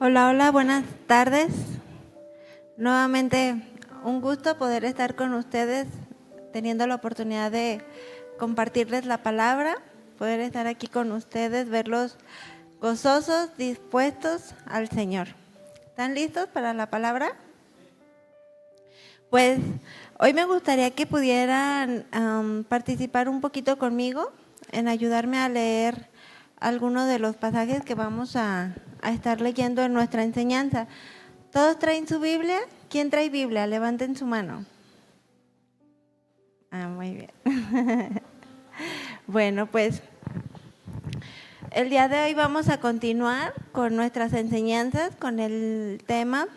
Hola, hola, buenas tardes. Nuevamente un gusto poder estar con ustedes, teniendo la oportunidad de compartirles la palabra, poder estar aquí con ustedes, verlos gozosos, dispuestos al Señor. ¿Están listos para la palabra? Pues hoy me gustaría que pudieran participar un poquito conmigo en ayudarme a leer algunos de los pasajes que vamos a estar leyendo en nuestra enseñanza. ¿Todos traen su Biblia? ¿Quién trae Biblia? Levanten su mano. Muy bien. Bueno, pues el día de hoy vamos a continuar con nuestras enseñanzas, con el tema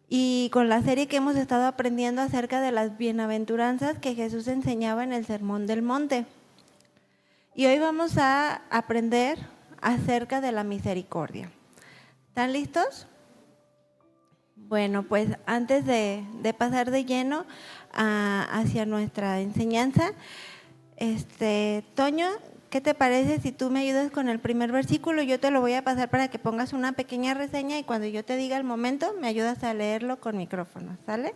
y con la serie que hemos estado aprendiendo acerca de las bienaventuranzas que Jesús enseñaba en el Sermón del Monte. Y hoy vamos a aprender acerca de la misericordia. ¿Están listos? Bueno, pues antes de pasar de lleno hacia nuestra enseñanza, Toño, ¿qué te parece si tú me ayudas con el primer versículo? Yo te lo voy a pasar para que pongas una pequeña reseña y cuando yo te diga el momento, me ayudas a leerlo con micrófono, ¿sale?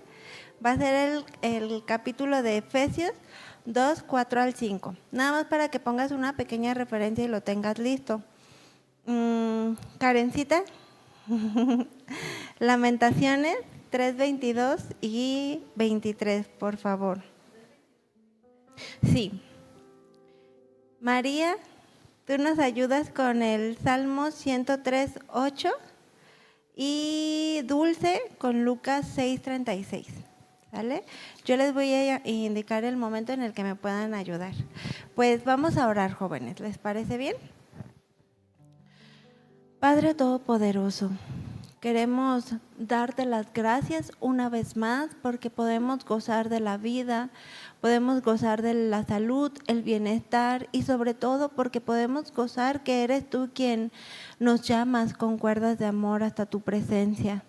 Va a ser el capítulo de Efesios 2, 4 al 5. Nada más para que pongas una pequeña referencia y lo tengas listo. Karencita. Lamentaciones 3, 22 y 23, por favor. Sí. María, tú nos ayudas con el Salmo 103, 8 y Dulce con Lucas 6, 36. ¿Vale? Yo les voy a indicar el momento en el que me puedan ayudar. Pues vamos a orar, jóvenes, ¿les parece bien? Padre Todopoderoso, queremos darte las gracias una vez más porque podemos gozar de la vida, podemos gozar de la salud, el bienestar y sobre todo porque podemos gozar que eres tú quien nos llamas con cuerdas de amor hasta tu presencia.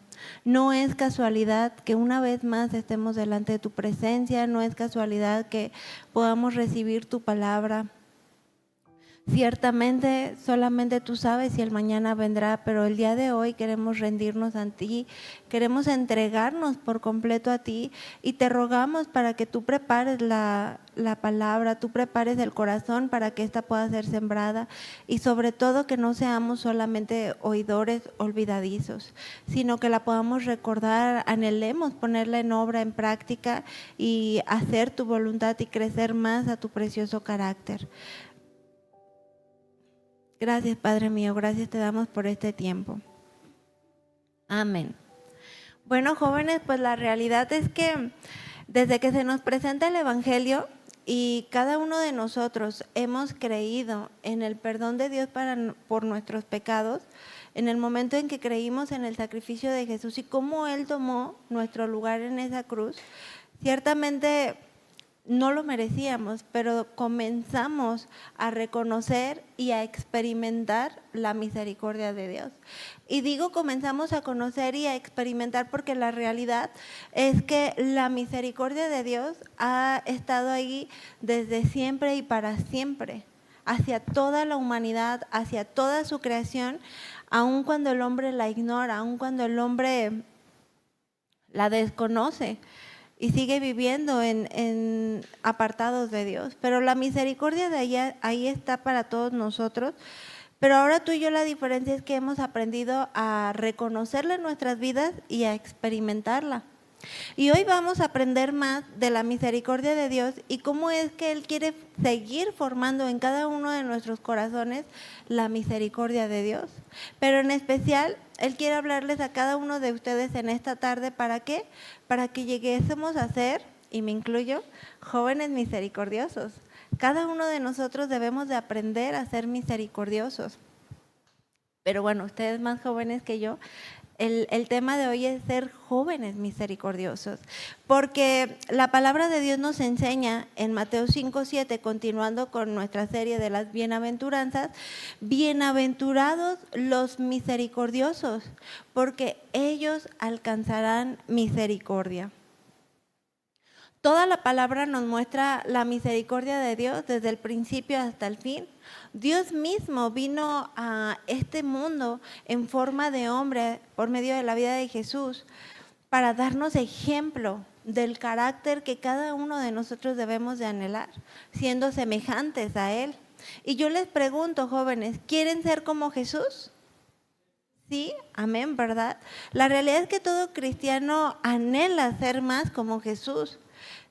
No es casualidad que una vez más estemos delante de tu presencia, no es casualidad que podamos recibir tu palabra. Ciertamente, solamente tú sabes si el mañana vendrá, pero el día de hoy queremos rendirnos a ti, queremos entregarnos por completo a ti y te rogamos para que tú prepares la palabra, tú prepares el corazón para que ésta pueda ser sembrada y sobre todo que no seamos solamente oidores olvidadizos, sino que la podamos recordar, anhelemos ponerla en obra, en práctica y hacer tu voluntad y crecer más a tu precioso carácter. Gracias, Padre mío, gracias te damos por este tiempo. Amén. Bueno, jóvenes, pues la realidad es que desde que se nos presenta el Evangelio y cada uno de nosotros hemos creído en el perdón de Dios por nuestros pecados, en el momento en que creímos en el sacrificio de Jesús y cómo Él tomó nuestro lugar en esa cruz, ciertamente no lo merecíamos, pero comenzamos a reconocer y a experimentar la misericordia de Dios. Y digo comenzamos a conocer y a experimentar porque la realidad es que la misericordia de Dios ha estado ahí desde siempre y para siempre, hacia toda la humanidad, hacia toda su creación, aun cuando el hombre la ignora, aun cuando el hombre la desconoce y sigue viviendo en apartados de Dios. Pero la misericordia de ahí está para todos nosotros. Pero ahora tú y yo la diferencia es que hemos aprendido a reconocerla en nuestras vidas y a experimentarla. Y hoy vamos a aprender más de la misericordia de Dios y cómo es que Él quiere seguir formando en cada uno de nuestros corazones la misericordia de Dios. Pero en especial, Él quiere hablarles a cada uno de ustedes en esta tarde. ¿Para qué? Para que lleguésemos a ser, y me incluyo, jóvenes misericordiosos. Cada uno de nosotros debemos de aprender a ser misericordiosos. Pero bueno, ustedes más jóvenes que yo, el tema de hoy es ser jóvenes misericordiosos, porque la palabra de Dios nos enseña en Mateo 5:7, continuando con nuestra serie de las bienaventuranzas, bienaventurados los misericordiosos, porque ellos alcanzarán misericordia. Toda la palabra nos muestra la misericordia de Dios desde el principio hasta el fin. Dios mismo vino a este mundo en forma de hombre por medio de la vida de Jesús para darnos ejemplo del carácter que cada uno de nosotros debemos de anhelar, siendo semejantes a Él. Y yo les pregunto, jóvenes, ¿quieren ser como Jesús? Sí, amén, ¿verdad? La realidad es que todo cristiano anhela ser más como Jesús.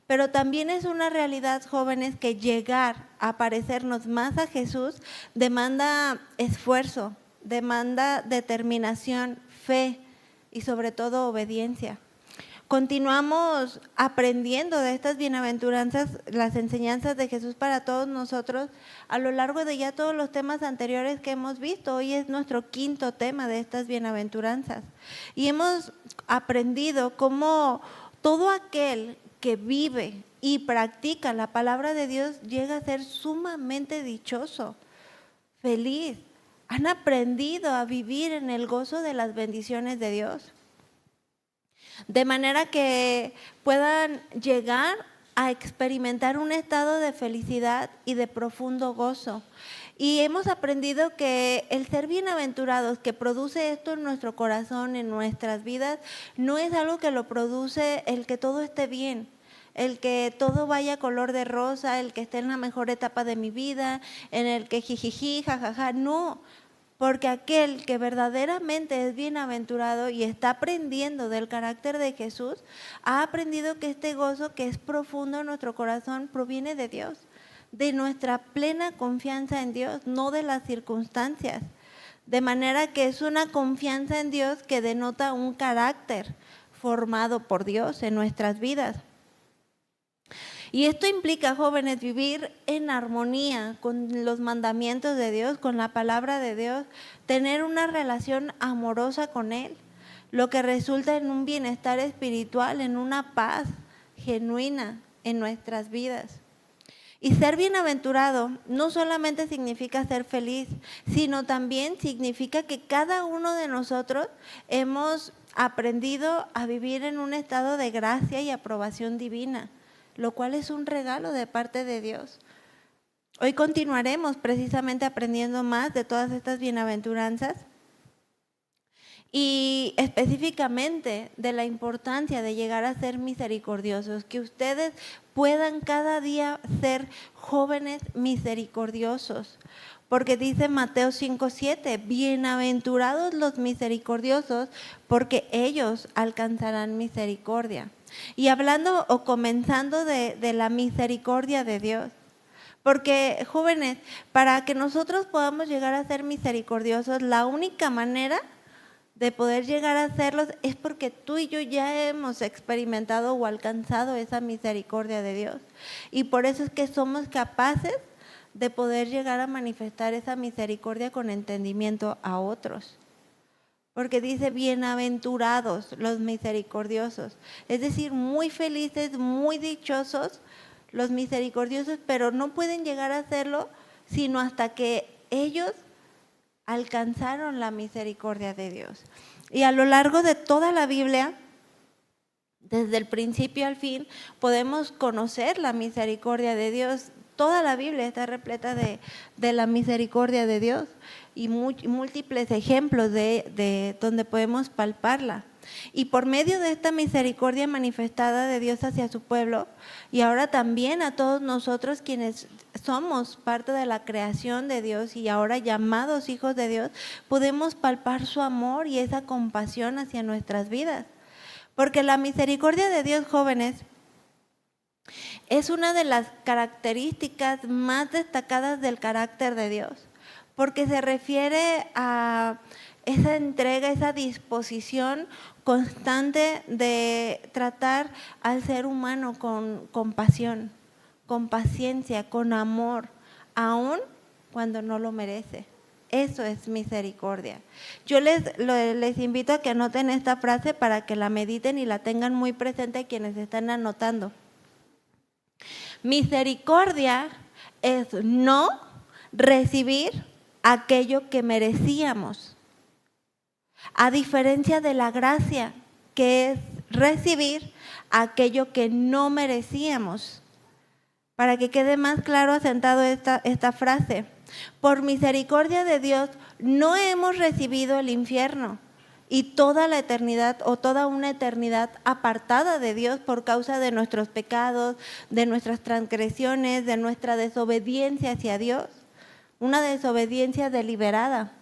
Pero también es una realidad, jóvenes, que llegar a parecernos más a Jesús demanda esfuerzo, demanda determinación, fe y sobre todo obediencia. Continuamos aprendiendo de estas bienaventuranzas, las enseñanzas de Jesús para todos nosotros a lo largo de ya todos los temas anteriores que hemos visto. Hoy es nuestro quinto tema de estas bienaventuranzas. Y hemos aprendido cómo todo aquel que vive y practica la palabra de Dios llega a ser sumamente dichoso, feliz. Han aprendido a vivir en el gozo de las bendiciones de Dios, de manera que puedan llegar a experimentar un estado de felicidad y de profundo gozo. Y hemos aprendido que el ser bienaventurados, que produce esto en nuestro corazón, en nuestras vidas, no es algo que lo produce el que todo esté bien, el que todo vaya color de rosa, el que esté en la mejor etapa de mi vida, en el que jijiji, jajaja, no. Porque aquel que verdaderamente es bienaventurado y está aprendiendo del carácter de Jesús, ha aprendido que este gozo que es profundo en nuestro corazón proviene de Dios, de nuestra plena confianza en Dios, no de las circunstancias. De manera que es una confianza en Dios que denota un carácter formado por Dios en nuestras vidas. Y esto implica, jóvenes, vivir en armonía con los mandamientos de Dios, con la palabra de Dios, tener una relación amorosa con Él, lo que resulta en un bienestar espiritual, en una paz genuina en nuestras vidas. Y ser bienaventurado no solamente significa ser feliz, sino también significa que cada uno de nosotros hemos aprendido a vivir en un estado de gracia y aprobación divina, lo cual es un regalo de parte de Dios. Hoy continuaremos precisamente aprendiendo más de todas estas bienaventuranzas y específicamente de la importancia de llegar a ser misericordiosos, que ustedes puedan cada día ser jóvenes misericordiosos, porque dice Mateo 5:7, bienaventurados los misericordiosos, porque ellos alcanzarán misericordia. Y hablando o comenzando de la misericordia de Dios, porque jóvenes, para que nosotros podamos llegar a ser misericordiosos, la única manera de poder llegar a hacerlos es porque tú y yo ya hemos experimentado o alcanzado esa misericordia de Dios. Y por eso es que somos capaces de poder llegar a manifestar esa misericordia con entendimiento a otros. Porque dice, bienaventurados los misericordiosos. Es decir, muy felices, muy dichosos los misericordiosos, pero no pueden llegar a hacerlo sino hasta que ellos alcanzaron la misericordia de Dios. Y a lo largo de toda la Biblia, desde el principio al fin, podemos conocer la misericordia de Dios. Toda la Biblia está repleta de la misericordia de Dios y múltiples ejemplos de donde podemos palparla. Y por medio de esta misericordia manifestada de Dios hacia su pueblo, y ahora también a todos nosotros quienes somos parte de la creación de Dios y ahora llamados hijos de Dios, podemos palpar su amor y esa compasión hacia nuestras vidas. Porque la misericordia de Dios, jóvenes, es una de las características más destacadas del carácter de Dios, porque se refiere a esa entrega, esa disposición constante de tratar al ser humano con compasión, con paciencia, con amor, aun cuando no lo merece. Eso es misericordia. Yo les invito a que anoten esta frase para que la mediten y la tengan muy presente quienes están anotando. Misericordia es no recibir aquello que merecíamos, a diferencia de la gracia, que es recibir aquello que no merecíamos. Para que quede más claro asentado esta frase. Por misericordia de Dios no hemos recibido el infierno y toda la eternidad o toda una eternidad apartada de Dios por causa de nuestros pecados, de nuestras transgresiones, de nuestra desobediencia hacia Dios. Una desobediencia deliberada.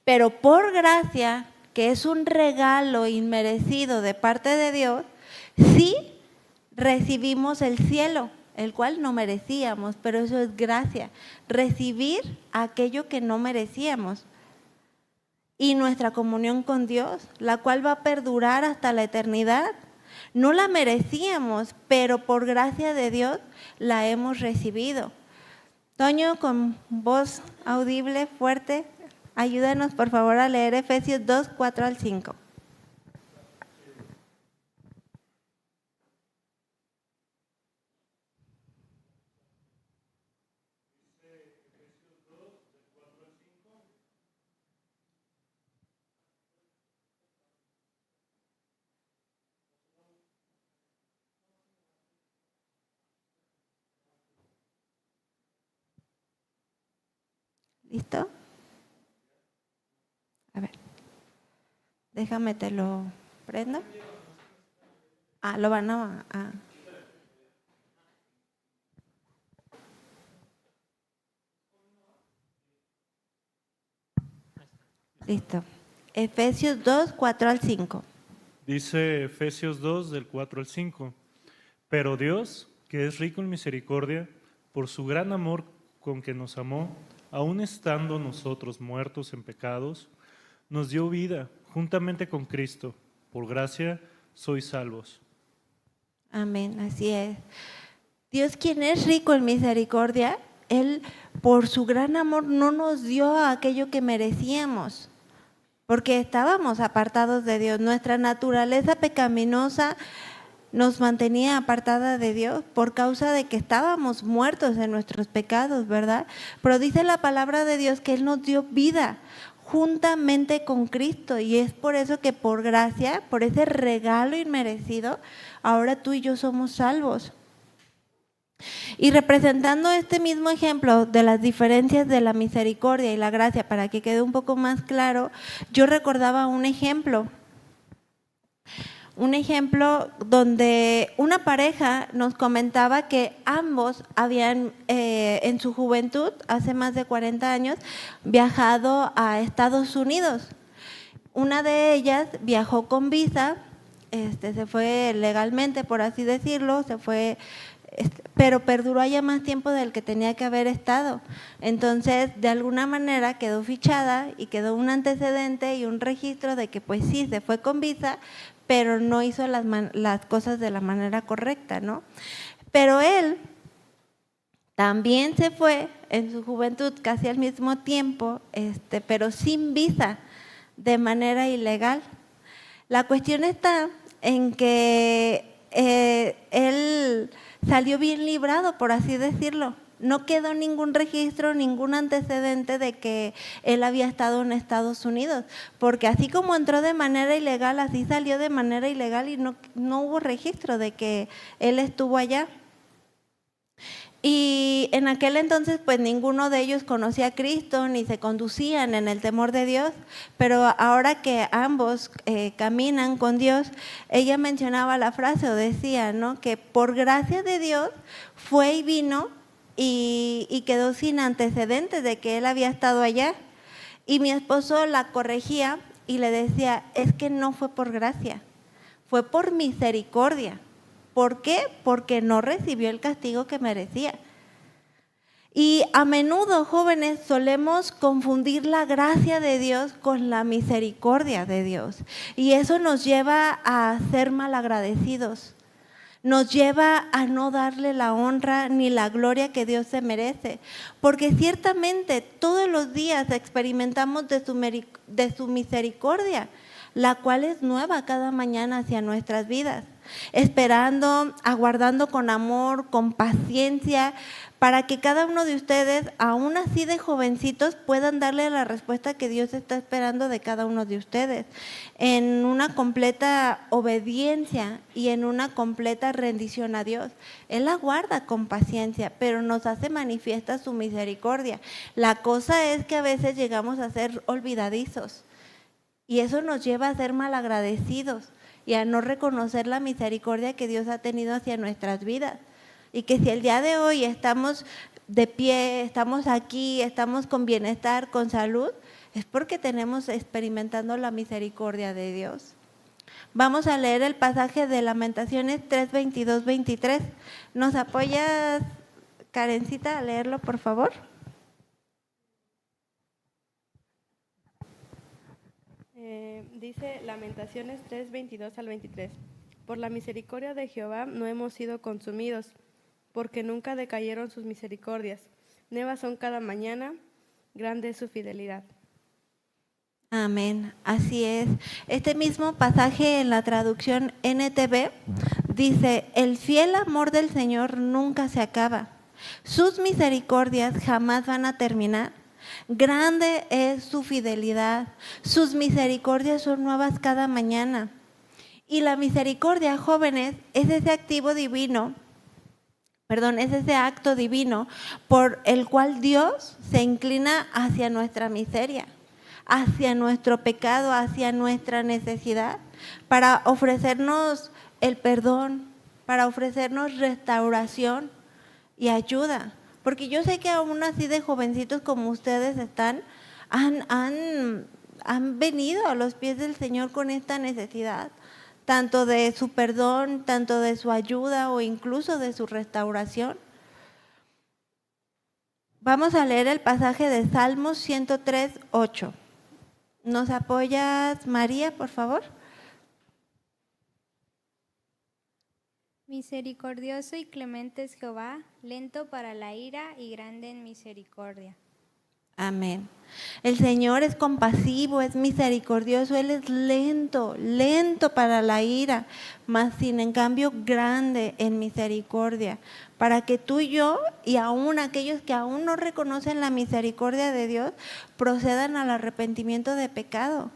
Pero por gracia, que es un regalo inmerecido de parte de Dios, sí recibimos el cielo, el cual no merecíamos, pero eso es gracia, recibir aquello que no merecíamos. Y nuestra comunión con Dios, la cual va a perdurar hasta la eternidad. No la merecíamos, pero por gracia de Dios la hemos recibido. Toño, con voz audible, fuerte, ayúdanos por favor a leer Efesios 2, 4 al 5. ¿Listo? A ver, déjame te lo prendo. Lo van a... Listo. Efesios 2, 4 al 5. Dice Efesios 2, del 4 al 5. Pero Dios, que es rico en misericordia, por su gran amor con que nos amó, aun estando nosotros muertos en pecados, nos dio vida juntamente con Cristo. Por gracia sois salvos. Amén, así es. Dios, quien es rico en misericordia, Él por su gran amor no nos dio aquello que merecíamos, porque estábamos apartados de Dios. Nuestra naturaleza pecaminosa nos mantenía apartada de Dios por causa de que estábamos muertos en nuestros pecados, ¿verdad? Pero dice la palabra de Dios que Él nos dio vida juntamente con Cristo, y es por eso que por gracia, por ese regalo inmerecido, ahora tú y yo somos salvos. Y representando este mismo ejemplo de las diferencias de la misericordia y la gracia, para que quede un poco más claro, yo recordaba un ejemplo donde una pareja nos comentaba que ambos habían en su juventud, hace más de 40 años, viajado a Estados Unidos. Una de ellas viajó con visa, se fue legalmente, por así decirlo, se fue, pero perduró allá más tiempo del que tenía que haber estado. Entonces, de alguna manera quedó fichada y quedó un antecedente y un registro de que pues sí, se fue con visa, pero no hizo las cosas de la manera correcta, ¿no? Pero él también se fue en su juventud casi al mismo tiempo, pero sin visa, de manera ilegal. La cuestión está en que él salió bien librado, por así decirlo. No quedó ningún registro, ningún antecedente de que él había estado en Estados Unidos, porque así como entró de manera ilegal, así salió de manera ilegal y no hubo registro de que él estuvo allá. Y en aquel entonces pues ninguno de ellos conocía a Cristo ni se conducían en el temor de Dios, pero ahora que ambos caminan con Dios, ella mencionaba la frase o decía, ¿no?, que por gracia de Dios fue y vino y quedó sin antecedentes de que él había estado allá. Y mi esposo la corregía y le decía, es que no fue por gracia, fue por misericordia. ¿Por qué? Porque no recibió el castigo que merecía. Y a menudo, jóvenes, solemos confundir la gracia de Dios con la misericordia de Dios. Y eso nos lleva a ser malagradecidos. Nos lleva a no darle la honra ni la gloria que Dios se merece. Porque ciertamente todos los días experimentamos de su misericordia, la cual es nueva cada mañana hacia nuestras vidas. esperando, aguardando con amor, con paciencia, para que cada uno de ustedes, aún así de jovencitos, puedan darle la respuesta que Dios está esperando de cada uno de ustedes, en una completa obediencia y en una completa rendición a Dios. Él aguarda con paciencia, pero nos hace manifiesta su misericordia. La cosa es que a veces llegamos a ser olvidadizos y eso nos lleva a ser malagradecidos y a no reconocer la misericordia que Dios ha tenido hacia nuestras vidas. Y que si el día de hoy estamos de pie, estamos aquí, estamos con bienestar, con salud, es porque tenemos experimentando la misericordia de Dios. Vamos a leer el pasaje de Lamentaciones 3, 22, 23. ¿Nos apoyas, Karencita, a leerlo, por favor? Dice Lamentaciones 3, 22 al 23. Por la misericordia de Jehová no hemos sido consumidos, porque nunca decayeron sus misericordias. Nuevas son cada mañana, grande es su fidelidad. Amén, así es. Este mismo pasaje en la traducción NTV dice: el fiel amor del Señor nunca se acaba, sus misericordias jamás van a terminar. Grande es su fidelidad, sus misericordias son nuevas cada mañana. Y la misericordia, jóvenes, es ese activo divino, es ese acto divino por el cual Dios se inclina hacia nuestra miseria, hacia nuestro pecado, hacia nuestra necesidad, para ofrecernos el perdón, para ofrecernos restauración y ayuda. Porque yo sé que aún así de jovencitos como ustedes han venido a los pies del Señor con esta necesidad, tanto de su perdón, tanto de su ayuda o incluso de su restauración. Vamos a leer el pasaje de Salmos 103, 8. ¿Nos apoyas, María, por favor? Misericordioso y clemente es Jehová, lento para la ira y grande en misericordia. Amén. El Señor es compasivo, es misericordioso, Él es lento para la ira, mas sin en cambio grande en misericordia, para que tú y yo, y aún aquellos que aún no reconocen la misericordia de Dios, procedan al arrepentimiento de pecado.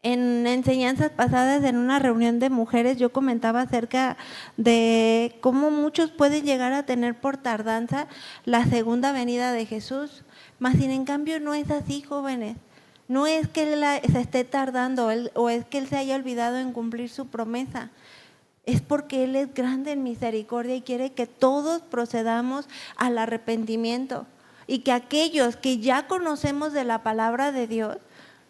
En enseñanzas pasadas, en una reunión de mujeres, yo comentaba acerca de cómo muchos pueden llegar a tener por tardanza la segunda venida de Jesús, mas sin en cambio no es así, jóvenes. No es que Él se esté tardando o es que Él se haya olvidado en cumplir su promesa. Es porque Él es grande en misericordia y quiere que todos procedamos al arrepentimiento y que aquellos que ya conocemos de la palabra de Dios,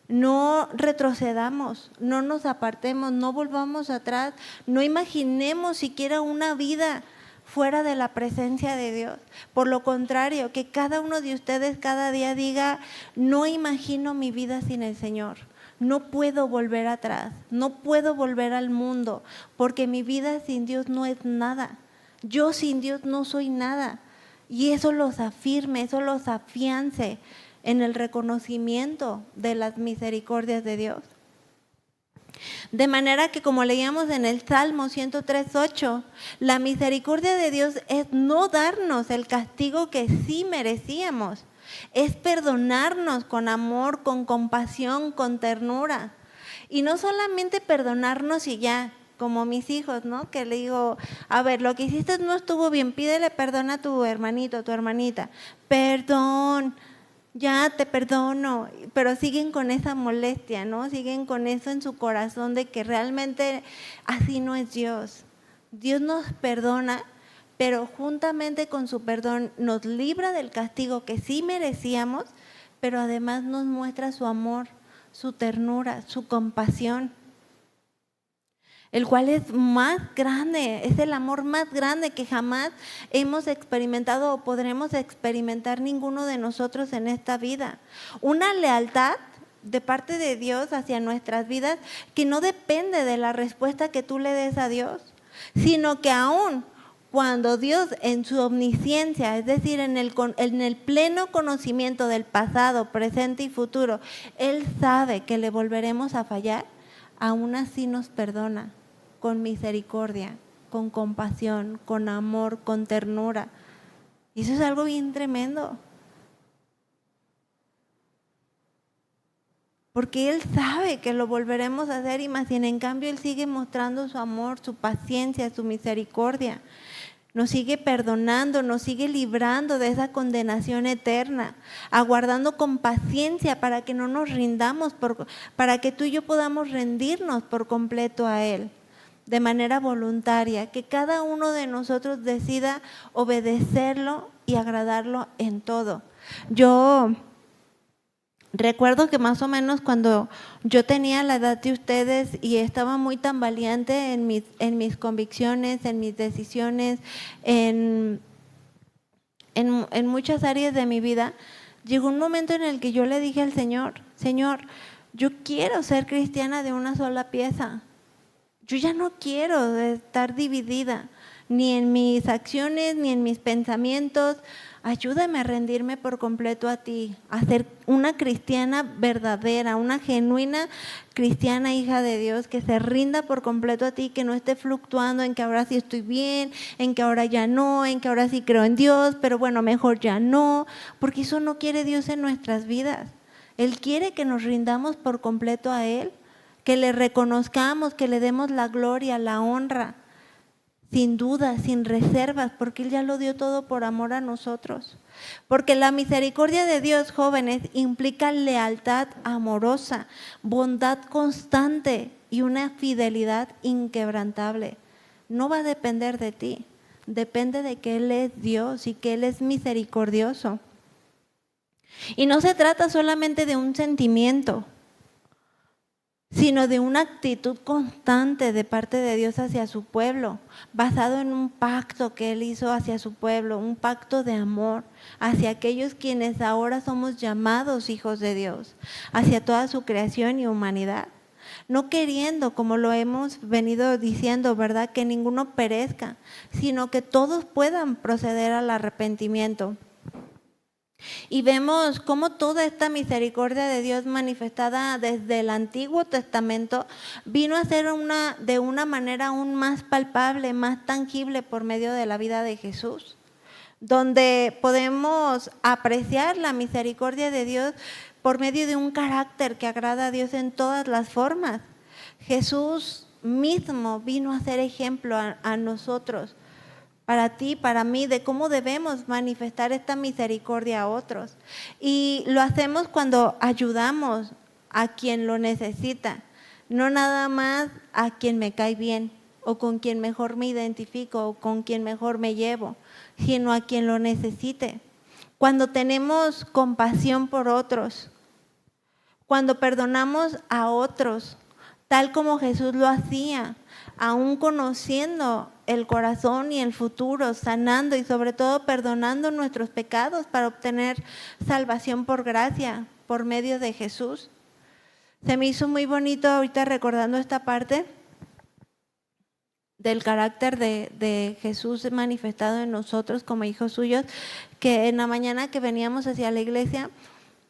no retrocedamos, no nos apartemos, no volvamos atrás, no imaginemos siquiera una vida fuera de la presencia de Dios. Por lo contrario, que cada uno de ustedes cada día diga: no imagino mi vida sin el Señor, no puedo volver atrás, no puedo volver al mundo, porque mi vida sin Dios no es nada, yo sin Dios no soy nada. Y eso los afirme, eso los afiance en el reconocimiento de las misericordias de Dios. De manera que, como leíamos en el Salmo 103:8, la misericordia de Dios es no darnos el castigo que sí merecíamos, es perdonarnos con amor, con compasión, con ternura. Y no solamente perdonarnos y ya, como mis hijos, ¿no? Que le digo: a ver, lo que hiciste no estuvo bien, pídele perdón a tu hermanito, a tu hermanita. Perdón. Ya te perdono, pero siguen con esa molestia, ¿no? Siguen con eso en su corazón de que realmente así no es Dios. Dios nos perdona, pero juntamente con su perdón nos libra del castigo que sí merecíamos, pero además nos muestra su amor, su ternura, su compasión, el cual es más grande, es el amor más grande que jamás hemos experimentado o podremos experimentar ninguno de nosotros en esta vida. Una lealtad de parte de Dios hacia nuestras vidas que no depende de la respuesta que tú le des a Dios, sino que aún cuando Dios en su omnisciencia, es decir, en el pleno conocimiento del pasado, presente y futuro, Él sabe que le volveremos a fallar, aún así nos perdona con misericordia, con compasión, con amor, con ternura. Y eso es algo bien tremendo. Porque Él sabe que lo volveremos a hacer y más bien en cambio Él sigue mostrando su amor, su paciencia, su misericordia. Nos sigue perdonando, nos sigue librando de esa condenación eterna, aguardando con paciencia para que no nos rindamos, para que tú y yo podamos rendirnos por completo a Él, de manera voluntaria, que cada uno de nosotros decida obedecerlo y agradarlo en todo. Yo recuerdo que más o menos cuando yo tenía la edad de ustedes y estaba muy tambaleante en mis convicciones, en mis decisiones, en muchas áreas de mi vida, llegó un momento en el que yo le dije al Señor, Señor, yo quiero ser cristiana de una sola pieza. Yo ya no quiero estar dividida, ni en mis acciones, ni en mis pensamientos. Ayúdame a rendirme por completo a ti, a ser una cristiana verdadera, una genuina cristiana hija de Dios, que se rinda por completo a ti, que no esté fluctuando en que ahora sí estoy bien, en que ahora ya no, en que ahora sí creo en Dios, pero bueno, mejor ya no, porque eso no quiere Dios en nuestras vidas. Él quiere que nos rindamos por completo a Él, que le reconozcamos, que le demos la gloria, la honra, sin duda, sin reservas, porque Él ya lo dio todo por amor a nosotros. Porque la misericordia de Dios, jóvenes, implica lealtad amorosa, bondad constante y una fidelidad inquebrantable. No va a depender de ti, depende de que Él es Dios y que Él es misericordioso. Y no se trata solamente de un sentimiento, sino de una actitud constante de parte de Dios hacia su pueblo, basado en un pacto que Él hizo hacia su pueblo, un pacto de amor hacia aquellos quienes ahora somos llamados hijos de Dios, hacia toda su creación y humanidad. No queriendo, como lo hemos venido diciendo, ¿verdad?, que ninguno perezca, sino que todos puedan proceder al arrepentimiento. Y vemos cómo toda esta misericordia de Dios manifestada desde el Antiguo Testamento vino a ser de una manera aún más palpable, más tangible por medio de la vida de Jesús, donde podemos apreciar la misericordia de Dios por medio de un carácter que agrada a Dios en todas las formas. Jesús mismo vino a ser ejemplo a nosotros, para ti, para mí, de cómo debemos manifestar esta misericordia a otros. Y lo hacemos cuando ayudamos a quien lo necesita, no nada más a quien me cae bien o con quien mejor me identifico o con quien mejor me llevo, sino a quien lo necesite. Cuando tenemos compasión por otros, cuando perdonamos a otros, tal como Jesús lo hacía, aún conociendo el corazón y el futuro, sanando y sobre todo perdonando nuestros pecados para obtener salvación por gracia, por medio de Jesús. Se me hizo muy bonito ahorita recordando esta parte del carácter de Jesús manifestado en nosotros como hijos suyos, que en la mañana que veníamos hacia la iglesia,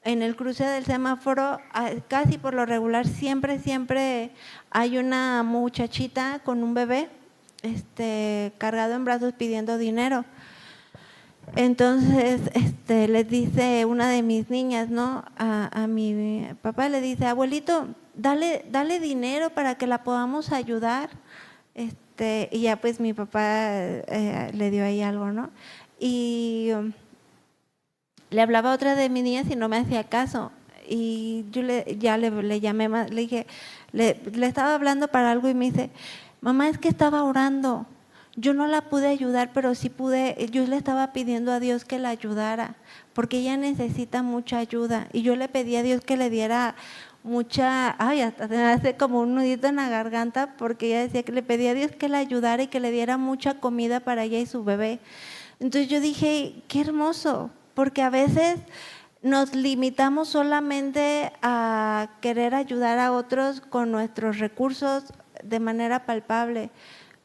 en el cruce del semáforo, casi por lo regular, siempre hay una muchachita con un bebé cargado en brazos pidiendo dinero. Entonces les dice una de mis niñas, ¿no?, a mi papá, le dice, abuelito, dale dinero para que la podamos ayudar. Y ya pues mi papá le dio ahí algo, ¿no? Y le hablaba a otra de mis niñas y no me hacía caso. Y yo le llamé, le dije, le estaba hablando para algo y me dice, mamá, es que estaba orando. Yo no la pude ayudar, pero sí pude, yo le estaba pidiendo a Dios que la ayudara, porque ella necesita mucha ayuda. Y yo le pedí a Dios que le diera hasta se me hace como un nudito en la garganta, porque ella decía que le pedía a Dios que la ayudara y que le diera mucha comida para ella y su bebé. Entonces yo dije, qué hermoso, porque a veces nos limitamos solamente a querer ayudar a otros con nuestros recursos de manera palpable,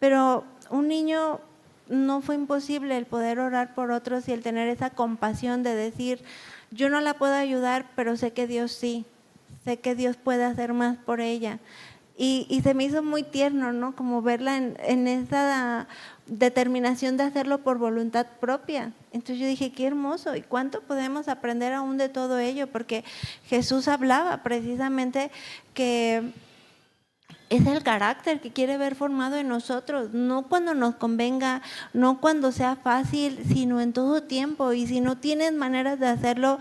pero un niño no fue imposible el poder orar por otros y el tener esa compasión de decir, yo no la puedo ayudar, pero sé que Dios sí, sé que Dios puede hacer más por ella. Y se me hizo muy tierno, ¿no? Como verla en esa determinación de hacerlo por voluntad propia. Entonces yo dije, qué hermoso, y cuánto podemos aprender aún de todo ello, porque Jesús hablaba precisamente que es el carácter que quiere ver formado en nosotros, no cuando nos convenga, no cuando sea fácil, sino en todo tiempo. Y si no tienes maneras de hacerlo,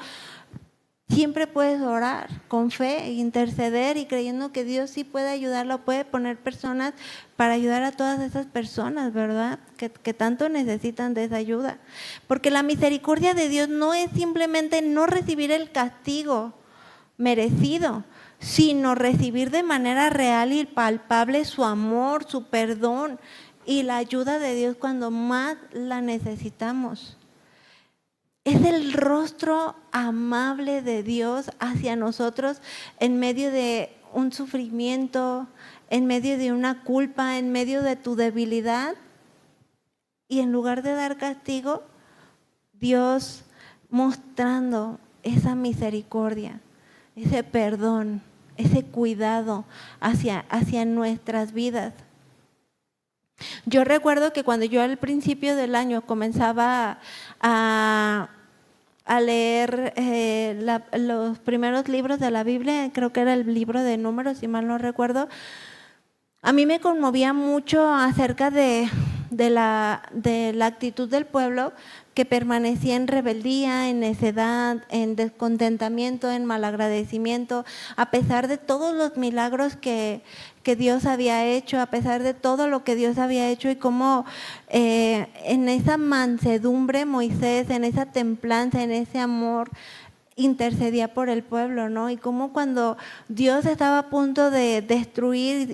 siempre puedes orar con fe, interceder y creyendo que Dios sí puede ayudarlo, puede poner personas para ayudar a todas esas personas, ¿verdad? Que tanto necesitan de esa ayuda. Porque la misericordia de Dios no es simplemente no recibir el castigo merecido, sino recibir de manera real y palpable su amor, su perdón y la ayuda de Dios cuando más la necesitamos. Es el rostro amable de Dios hacia nosotros en medio de un sufrimiento, en medio de una culpa, en medio de tu debilidad. Y en lugar de dar castigo, Dios mostrando esa misericordia, ese perdón, ese cuidado hacia nuestras vidas. Yo recuerdo que cuando yo al principio del año comenzaba a leer los primeros libros de la Biblia, creo que era el libro de Números, si mal no recuerdo, a mí me conmovía mucho acerca de la actitud del pueblo que permanecía en rebeldía, en necedad, en descontentamiento, en malagradecimiento, a pesar de todos los milagros que Dios había hecho, a pesar de todo lo que Dios había hecho, y cómo en esa mansedumbre Moisés, en esa templanza, en ese amor, intercedía por el pueblo, ¿no? Y cómo cuando Dios estaba a punto de destruir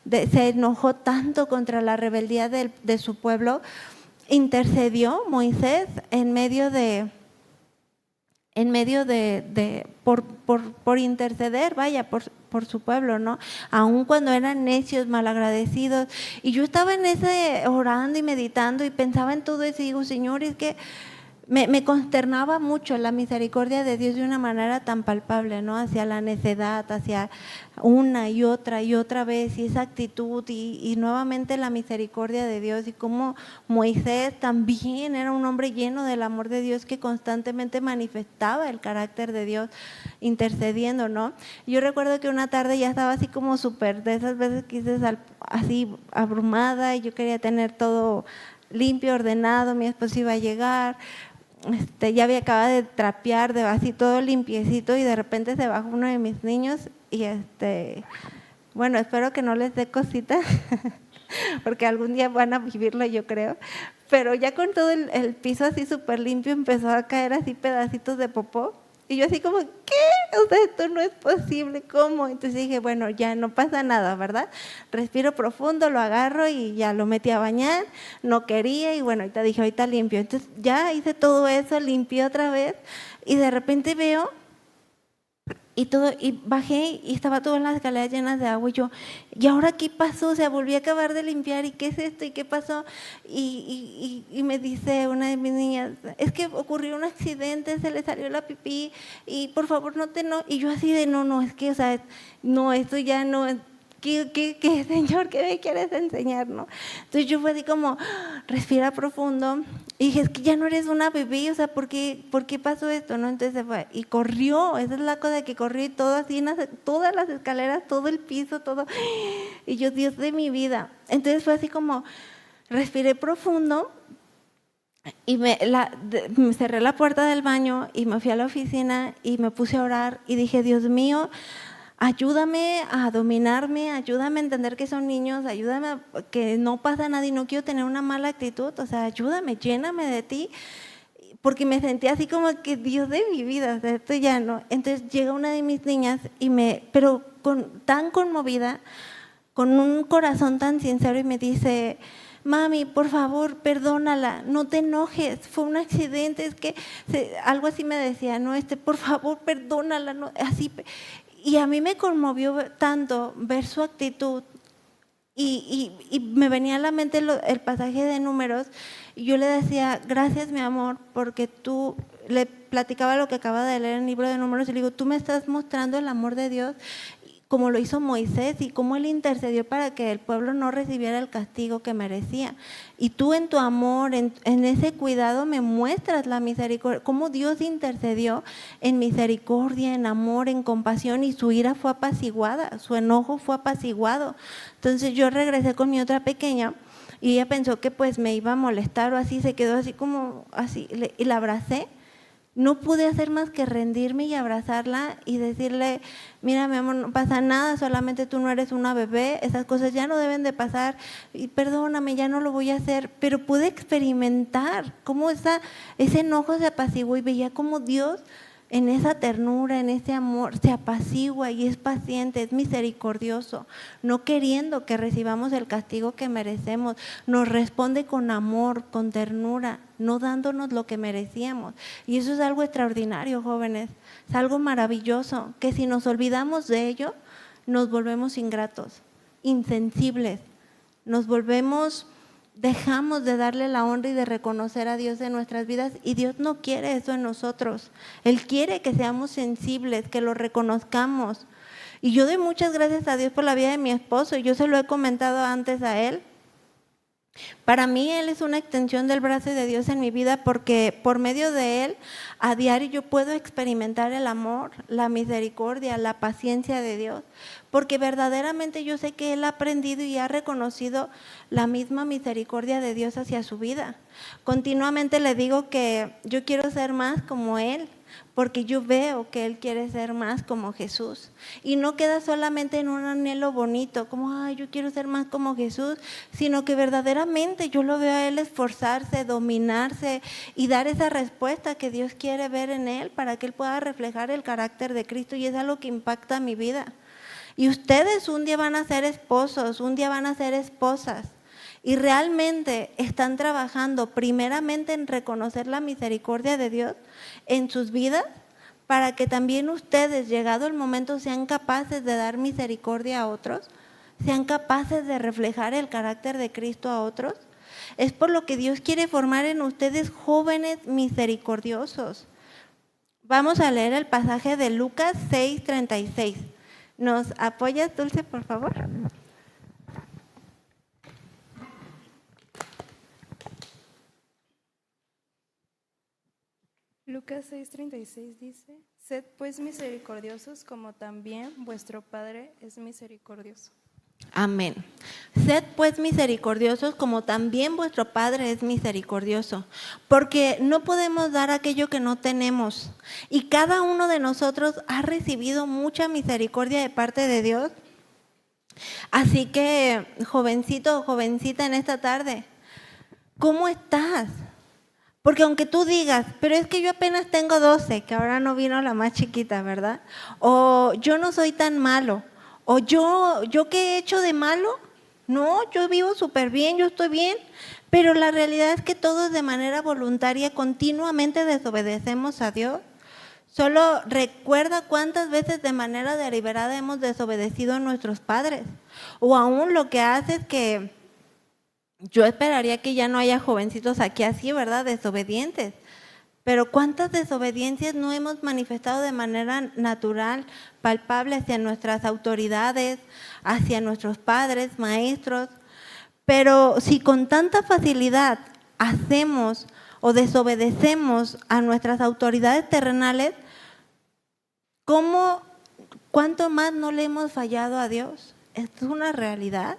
se enojó tanto contra la rebeldía de su pueblo, intercedió Moisés por interceder, vaya, por su pueblo, ¿no? Aun cuando eran necios, malagradecidos. Y yo estaba en ese orando y meditando y pensaba en todo eso y digo, Señor, es que me consternaba mucho la misericordia de Dios de una manera tan palpable, ¿no? Hacia la necedad, hacia una y otra vez, y esa actitud y nuevamente la misericordia de Dios, y como Moisés también era un hombre lleno del amor de Dios que constantemente manifestaba el carácter de Dios intercediendo, ¿no? Yo recuerdo que una tarde ya estaba así como súper, de esas veces que dices así abrumada, y yo quería tener todo limpio, ordenado, mi esposo iba a llegar, ya había acabado de trapear, de así todo limpiecito, y de repente se bajó uno de mis niños y bueno, espero que no les dé cosita porque algún día van a vivirlo, yo creo, pero ya con todo el piso así súper limpio empezó a caer así pedacitos de popó. Y yo así como, ¿qué? O sea, esto no es posible, ¿cómo? Entonces dije, bueno, ya no pasa nada, ¿verdad? Respiro profundo, lo agarro y ya lo metí a bañar, no quería y bueno, ahorita dije, ahorita limpio. Entonces ya hice todo eso, limpié otra vez y de repente veo y bajé y estaba todo en las escaleras llenas de agua y yo, ¿y ahora qué pasó? O sea, volví a acabar de limpiar y ¿qué es esto? ¿Y qué pasó? Y me dice una de mis niñas, es que ocurrió un accidente, se le salió la pipí y por favor no te no. Y yo así de no, es que, o sea, no, esto ya no es. ¿Qué, Señor, qué me quieres enseñar? ¿No? Entonces yo fue así como, respira profundo, y dije, es que ya no eres una bebé, o sea, ¿por qué pasó esto? ¿No? Entonces se fue, y corrió, esa es la cosa, que corrió y todo así, todas las escaleras, todo el piso, todo, y yo, Dios de mi vida. Entonces fue así como, respiré profundo, y me cerré la puerta del baño, y me fui a la oficina, y me puse a orar, y dije, Dios mío, ayúdame a dominarme, ayúdame a entender que son niños, ayúdame a que no pasa nada y no quiero tener una mala actitud, o sea, ayúdame, lléname de ti, porque me sentía así como que Dios de mi vida, o sea, esto ya no. Entonces llega una de mis niñas pero tan conmovida, con un corazón tan sincero, y me dice, mami, por favor, perdónala, no te enojes, fue un accidente, es que algo así me decía, no, por favor, perdónala, no, así. Y a mí me conmovió tanto ver su actitud y me venía a la mente el pasaje de Números, y yo le decía, gracias mi amor, porque tú, le platicaba lo que acaba de leer en el libro de Números y le digo, tú me estás mostrando el amor de Dios como lo hizo Moisés y cómo él intercedió para que el pueblo no recibiera el castigo que merecía. Y tú en tu amor, en ese cuidado me muestras la misericordia, cómo Dios intercedió en misericordia, en amor, en compasión, y su ira fue apaciguada, su enojo fue apaciguado. Entonces yo regresé con mi otra pequeña y ella pensó que pues me iba a molestar o así, se quedó así como así y la abracé. No pude hacer más que rendirme y abrazarla y decirle, mira mi amor, no pasa nada, solamente tú no eres una bebé, esas cosas ya no deben de pasar y perdóname, ya no lo voy a hacer. Pero pude experimentar cómo ese enojo se apaciguó y veía cómo Dios en esa ternura, en ese amor, se apacigua y es paciente, es misericordioso, no queriendo que recibamos el castigo que merecemos, nos responde con amor, con ternura, no dándonos lo que merecíamos. Y eso es algo extraordinario, jóvenes, es algo maravilloso, que si nos olvidamos de ello, nos volvemos ingratos, insensibles, dejamos de darle la honra y de reconocer a Dios en nuestras vidas, y Dios no quiere eso en nosotros. Él quiere que seamos sensibles, que lo reconozcamos. Y yo doy muchas gracias a Dios por la vida de mi esposo, y yo se lo he comentado antes a él. Para mí él es una extensión del brazo de Dios en mi vida, porque por medio de él a diario yo puedo experimentar el amor, la misericordia, la paciencia de Dios, porque verdaderamente yo sé que él ha aprendido y ha reconocido la misma misericordia de Dios hacia su vida. Continuamente le digo que yo quiero ser más como él, porque yo veo que él quiere ser más como Jesús. Y no queda solamente en un anhelo bonito, como, ay, yo quiero ser más como Jesús, sino que verdaderamente yo lo veo a él esforzarse, dominarse y dar esa respuesta que Dios quiere ver en él para que él pueda reflejar el carácter de Cristo, y es algo que impacta mi vida. Y ustedes un día van a ser esposos, un día van a ser esposas, y realmente están trabajando primeramente en reconocer la misericordia de Dios en sus vidas, para que también ustedes, llegado el momento, sean capaces de dar misericordia a otros, sean capaces de reflejar el carácter de Cristo a otros. Es por lo que Dios quiere formar en ustedes jóvenes misericordiosos. Vamos a leer el pasaje de Lucas 6:36. ¿Nos apoyas, Dulce, por favor? Lucas 6:36 dice: Sed pues misericordiosos como también vuestro Padre es misericordioso. Amén. Sed pues misericordiosos como también vuestro Padre es misericordioso, porque no podemos dar aquello que no tenemos, y cada uno de nosotros ha recibido mucha misericordia de parte de Dios. Así que, jovencito o jovencita, en esta tarde, ¿cómo estás? Porque aunque tú digas, pero es que yo apenas tengo 12, que ahora no vino la más chiquita, ¿verdad? O yo no soy tan malo, o yo ¿qué he hecho de malo? No, yo vivo súper bien, yo estoy bien, pero la realidad es que todos de manera voluntaria continuamente desobedecemos a Dios. Solo recuerda cuántas veces de manera deliberada hemos desobedecido a nuestros padres, o aún lo que hace es que yo esperaría que ya no haya jovencitos aquí así, ¿verdad? Desobedientes. Pero ¿cuántas desobediencias no hemos manifestado de manera natural, palpable hacia nuestras autoridades, hacia nuestros padres, maestros? Pero si con tanta facilidad hacemos o desobedecemos a nuestras autoridades terrenales, ¿cuánto más no le hemos fallado a Dios? Esto es una realidad.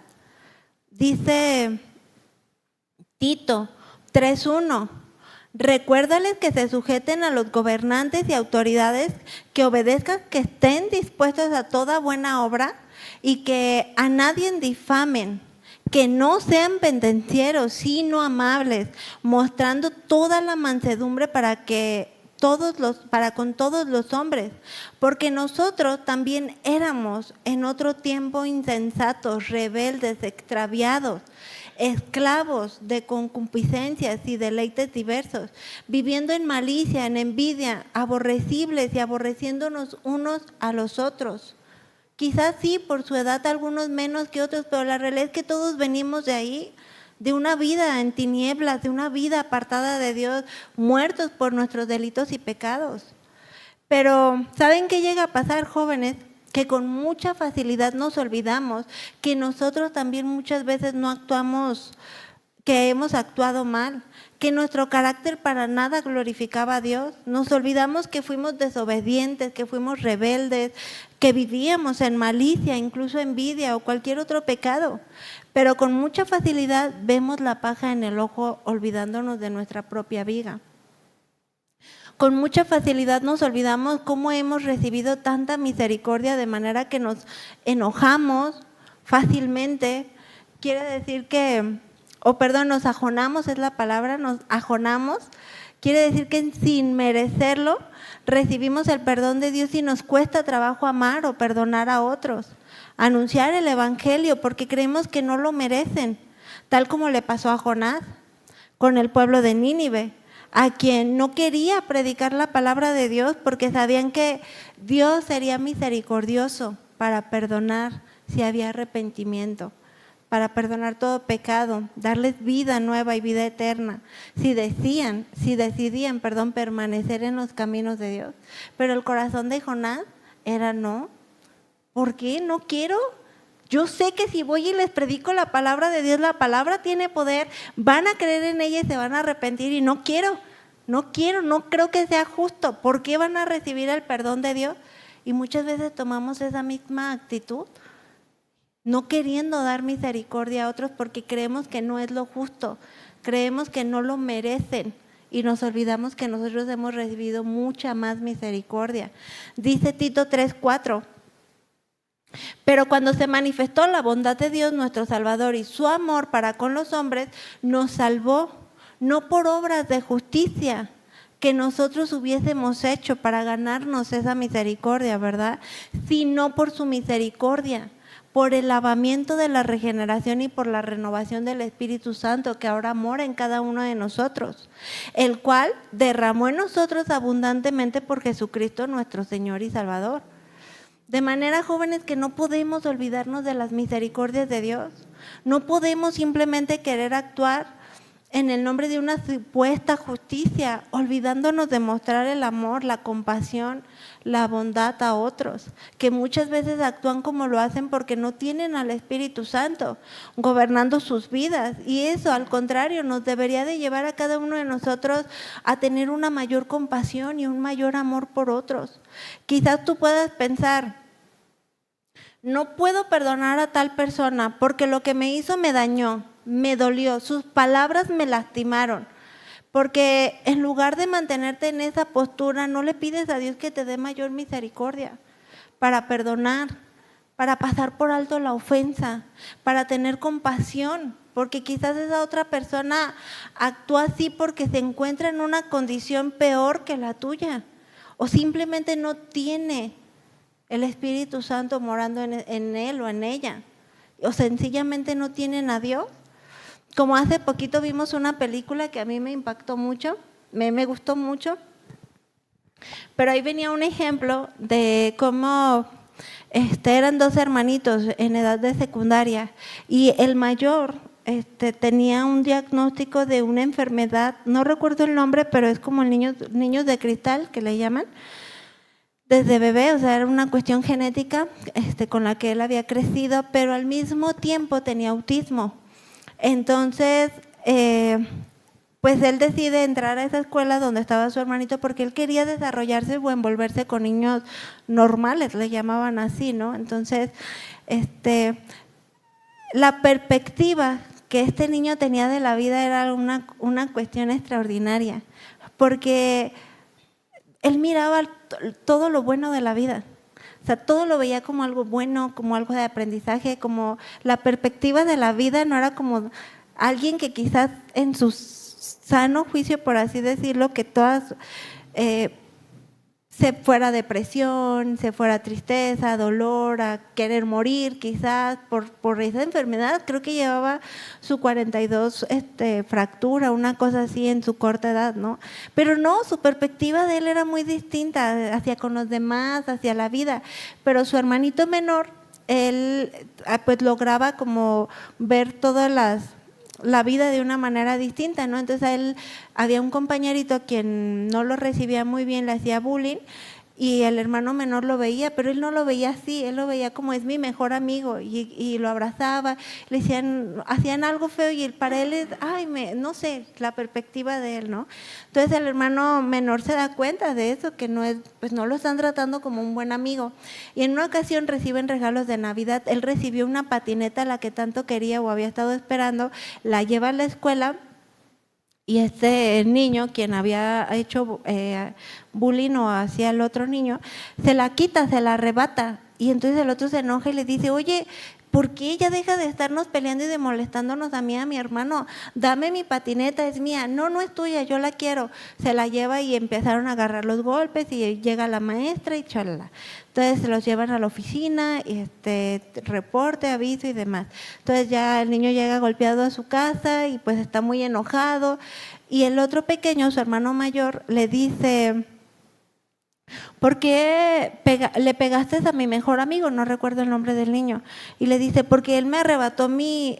Dice Tito 3:1, recuérdales que se sujeten a los gobernantes y autoridades, que obedezcan, que estén dispuestos a toda buena obra y que a nadie difamen, que no sean pendencieros, sino amables, mostrando toda la mansedumbre para con todos los hombres, porque nosotros también éramos en otro tiempo insensatos, rebeldes, extraviados, esclavos de concupiscencias y deleites diversos, viviendo en malicia, en envidia, aborrecibles y aborreciéndonos unos a los otros. Quizás sí, por su edad algunos menos que otros, pero la realidad es que todos venimos de ahí, de una vida en tinieblas, de una vida apartada de Dios, muertos por nuestros delitos y pecados. Pero ¿saben qué llega a pasar, jóvenes? que con mucha facilidad nos olvidamos, que nosotros también muchas veces no actuamos, que hemos actuado mal, que nuestro carácter para nada glorificaba a Dios. Nos olvidamos que fuimos desobedientes, que fuimos rebeldes, que vivíamos en malicia, incluso envidia o cualquier otro pecado. Pero con mucha facilidad vemos la paja en el ojo, olvidándonos de nuestra propia viga. Con mucha facilidad nos olvidamos cómo hemos recibido tanta misericordia, de manera que nos enojamos fácilmente. Quiere decir que, nos ajonamos, es la palabra, nos ajonamos. Quiere decir que sin merecerlo recibimos el perdón de Dios y nos cuesta trabajo amar o perdonar a otros. Anunciar el evangelio porque creemos que no lo merecen, tal como le pasó a Jonás con el pueblo de Nínive, a quien no quería predicar la palabra de Dios porque sabían que Dios sería misericordioso para perdonar si había arrepentimiento, para perdonar todo pecado, darles vida nueva y vida eterna, si decidían, permanecer en los caminos de Dios. Pero el corazón de Jonás era no. ¿Por qué? No quiero. Yo sé que si voy y les predico la palabra de Dios, la palabra tiene poder, van a creer en ella y se van a arrepentir, y no quiero, no creo que sea justo. ¿Por qué van a recibir el perdón de Dios? Y muchas veces tomamos esa misma actitud, no queriendo dar misericordia a otros porque creemos que no es lo justo, creemos que no lo merecen y nos olvidamos que nosotros hemos recibido mucha más misericordia. Dice Tito 3:4. Pero cuando se manifestó la bondad de Dios nuestro Salvador y su amor para con los hombres, nos salvó, no por obras de justicia que nosotros hubiésemos hecho para ganarnos esa misericordia, ¿verdad? Sino por su misericordia, por el lavamiento de la regeneración y por la renovación del Espíritu Santo que ahora mora en cada uno de nosotros, el cual derramó en nosotros abundantemente por Jesucristo nuestro Señor y Salvador. De manera, jóvenes, que no podemos olvidarnos de las misericordias de Dios. No podemos simplemente querer actuar en el nombre de una supuesta justicia, olvidándonos de mostrar el amor, la compasión, la bondad a otros, que muchas veces actúan como lo hacen porque no tienen al Espíritu Santo gobernando sus vidas. Y eso, al contrario, nos debería de llevar a cada uno de nosotros a tener una mayor compasión y un mayor amor por otros. Quizás tú puedas pensar: no puedo perdonar a tal persona porque lo que me hizo me dañó, me dolió, sus palabras me lastimaron. Porque en lugar de mantenerte en esa postura, no le pides a Dios que te dé mayor misericordia para perdonar, para pasar por alto la ofensa, para tener compasión. Porque quizás esa otra persona actúa así porque se encuentra en una condición peor que la tuya, o simplemente no tiene el Espíritu Santo morando en él o en ella, o sencillamente no tienen a Dios. Como hace poquito vimos una película que a mí me impactó mucho, me gustó mucho, pero ahí venía un ejemplo de cómo eran dos hermanitos en edad de secundaria y el mayor tenía un diagnóstico de una enfermedad, no recuerdo el nombre, pero es como el niños de cristal que le llaman, desde bebé, o sea, era una cuestión genética con la que él había crecido, pero al mismo tiempo tenía autismo. Entonces, pues él decide entrar a esa escuela donde estaba su hermanito porque él quería desarrollarse o envolverse con niños normales, le llamaban así, ¿no? Entonces, la perspectiva que este niño tenía de la vida era una cuestión extraordinaria, porque él miraba todo lo bueno de la vida. O sea, todo lo veía como algo bueno, como algo de aprendizaje, como la perspectiva de la vida. No era como alguien que quizás en su sano juicio, por así decirlo, que todas se fuera depresión, se fuera tristeza, dolor, a querer morir quizás por esa enfermedad. Creo que llevaba su 42 fractura, una cosa así en su corta edad, ¿no? Pero no, su perspectiva de él era muy distinta hacia con los demás, hacia la vida. Pero su hermanito menor, él pues lograba como ver todas la vida de una manera distinta, ¿no? Entonces a él había un compañerito quien no lo recibía muy bien, le hacía bullying y el hermano menor lo veía, pero él no lo veía así, él lo veía como es mi mejor amigo y lo abrazaba, le decían, hacían algo feo y para él es, no sé, la perspectiva de él, ¿no? Entonces el hermano menor se da cuenta de eso, que no es, pues no lo están tratando como un buen amigo. Y en una ocasión reciben regalos de Navidad, él recibió una patineta, la que tanto quería o había estado esperando, la lleva a la escuela. Y este niño, quien había hecho bullying o hacia el otro niño, se la quita, se la arrebata. Y entonces el otro se enoja y le dice, oye, ¿por qué ella deja de estarnos peleando y de molestándonos a mí, a mi hermano? Dame mi patineta, es mía. No, no es tuya, yo la quiero. Se la lleva y empezaron a agarrar los golpes y llega la maestra y chalala. Entonces se los llevan a la oficina, reporte, aviso y demás. Entonces ya el niño llega golpeado a su casa y pues está muy enojado. Y el otro pequeño, su hermano mayor, le dice, ¿por qué le pegaste a mi mejor amigo? No recuerdo el nombre del niño. Y le dice, porque él me arrebató mi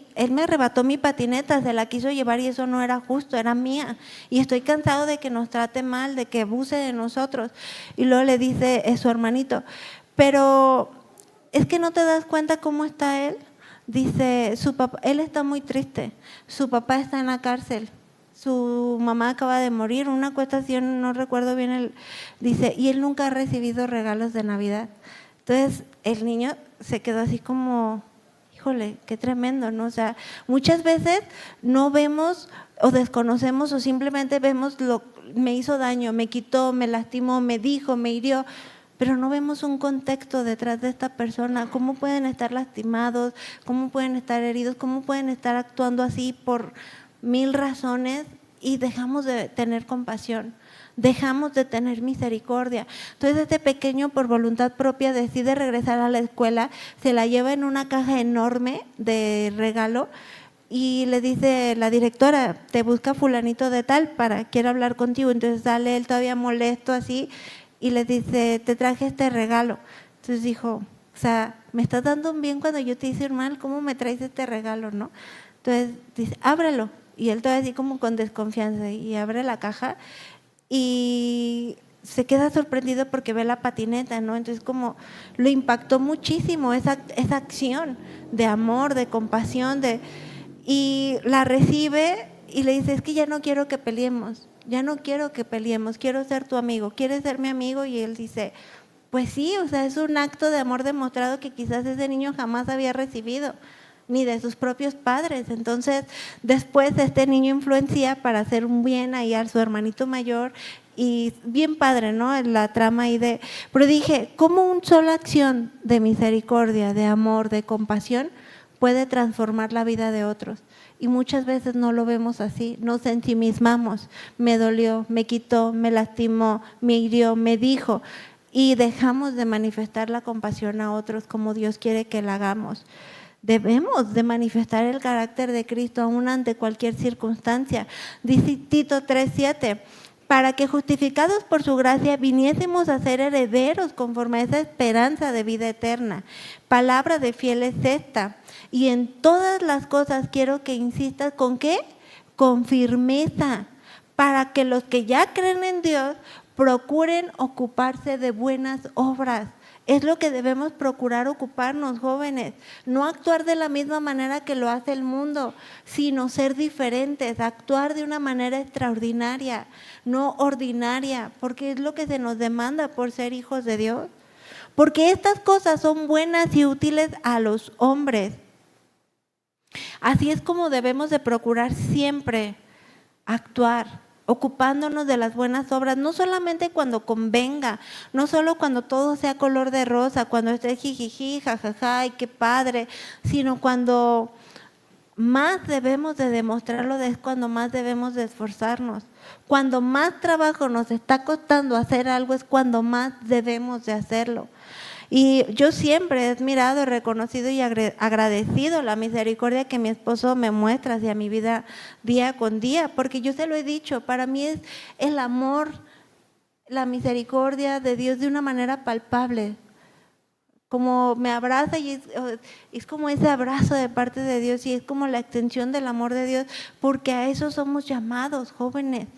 patineta, se la quiso llevar y eso no era justo, era mía. Y estoy cansado de que nos trate mal, de que abuse de nosotros. Y luego le dice su hermanito, pero es que no te das cuenta cómo está él. Dice, su papá, él está muy triste, su papá está en la cárcel. Su mamá acaba de morir, una cuestión, no recuerdo bien, dice, y él nunca ha recibido regalos de Navidad. Entonces el niño se quedó así como, híjole, qué tremendo, ¿no? O sea, muchas veces no vemos o desconocemos o simplemente vemos me hizo daño, me quitó, me lastimó, me dijo, me hirió, pero no vemos un contexto detrás de esta persona, cómo pueden estar lastimados, cómo pueden estar heridos, cómo pueden estar actuando así por 1000 razones y dejamos de tener compasión, dejamos de tener misericordia. Entonces este pequeño por voluntad propia decide regresar a la escuela, se la lleva en una caja enorme de regalo y le dice la directora, te busca fulanito de tal quiere hablar contigo. Entonces sale él todavía molesto así y le dice, te traje este regalo. Entonces dijo, o sea, me estás dando un bien cuando yo te hice un mal, ¿cómo me traes este regalo, no? Entonces dice, ábrelo. Y él todavía así como con desconfianza y abre la caja y se queda sorprendido porque ve la patineta, ¿no? Entonces como lo impactó muchísimo esa acción de amor, de compasión, y la recibe y le dice, es que ya no quiero que peleemos, quiero ser tu amigo, ¿quieres ser mi amigo? Y él dice, pues sí, o sea, es un acto de amor demostrado que quizás ese niño jamás había recibido, ni de sus propios padres. Entonces después este niño influencia para hacer un bien ahí a su hermanito mayor y bien padre, ¿no? La trama ahí pero dije, ¿cómo una sola acción de misericordia, de amor, de compasión puede transformar la vida de otros? Y muchas veces no lo vemos así, nos ensimismamos, me dolió, me quitó, me lastimó, me hirió, me dijo, y dejamos de manifestar la compasión a otros como Dios quiere que la hagamos. Debemos de manifestar el carácter de Cristo aún ante cualquier circunstancia. Dice Tito 3:7, para que justificados por su gracia viniésemos a ser herederos conforme a esa esperanza de vida eterna. Palabra de fiel es esta. Y en todas las cosas quiero que insistas, ¿con qué? Con firmeza, para que los que ya creen en Dios procuren ocuparse de buenas obras. Es lo que debemos procurar ocuparnos, jóvenes, no actuar de la misma manera que lo hace el mundo, sino ser diferentes, actuar de una manera extraordinaria, no ordinaria, porque es lo que se nos demanda por ser hijos de Dios. Porque estas cosas son buenas y útiles a los hombres. Así es como debemos de procurar siempre actuar, ocupándonos de las buenas obras, no solamente cuando convenga, no solo cuando todo sea color de rosa, cuando esté jijiji, jajaja, y qué padre, sino cuando más debemos de demostrarlo, es cuando más debemos de esforzarnos. Cuando más trabajo nos está costando hacer algo es cuando más debemos de hacerlo. Y yo siempre he admirado, reconocido y agradecido la misericordia que mi esposo me muestra hacia mi vida día con día, porque yo se lo he dicho, para mí es el amor, la misericordia de Dios de una manera palpable. Como me abraza y es como ese abrazo de parte de Dios y es como la extensión del amor de Dios, porque a eso somos llamados, jóvenes,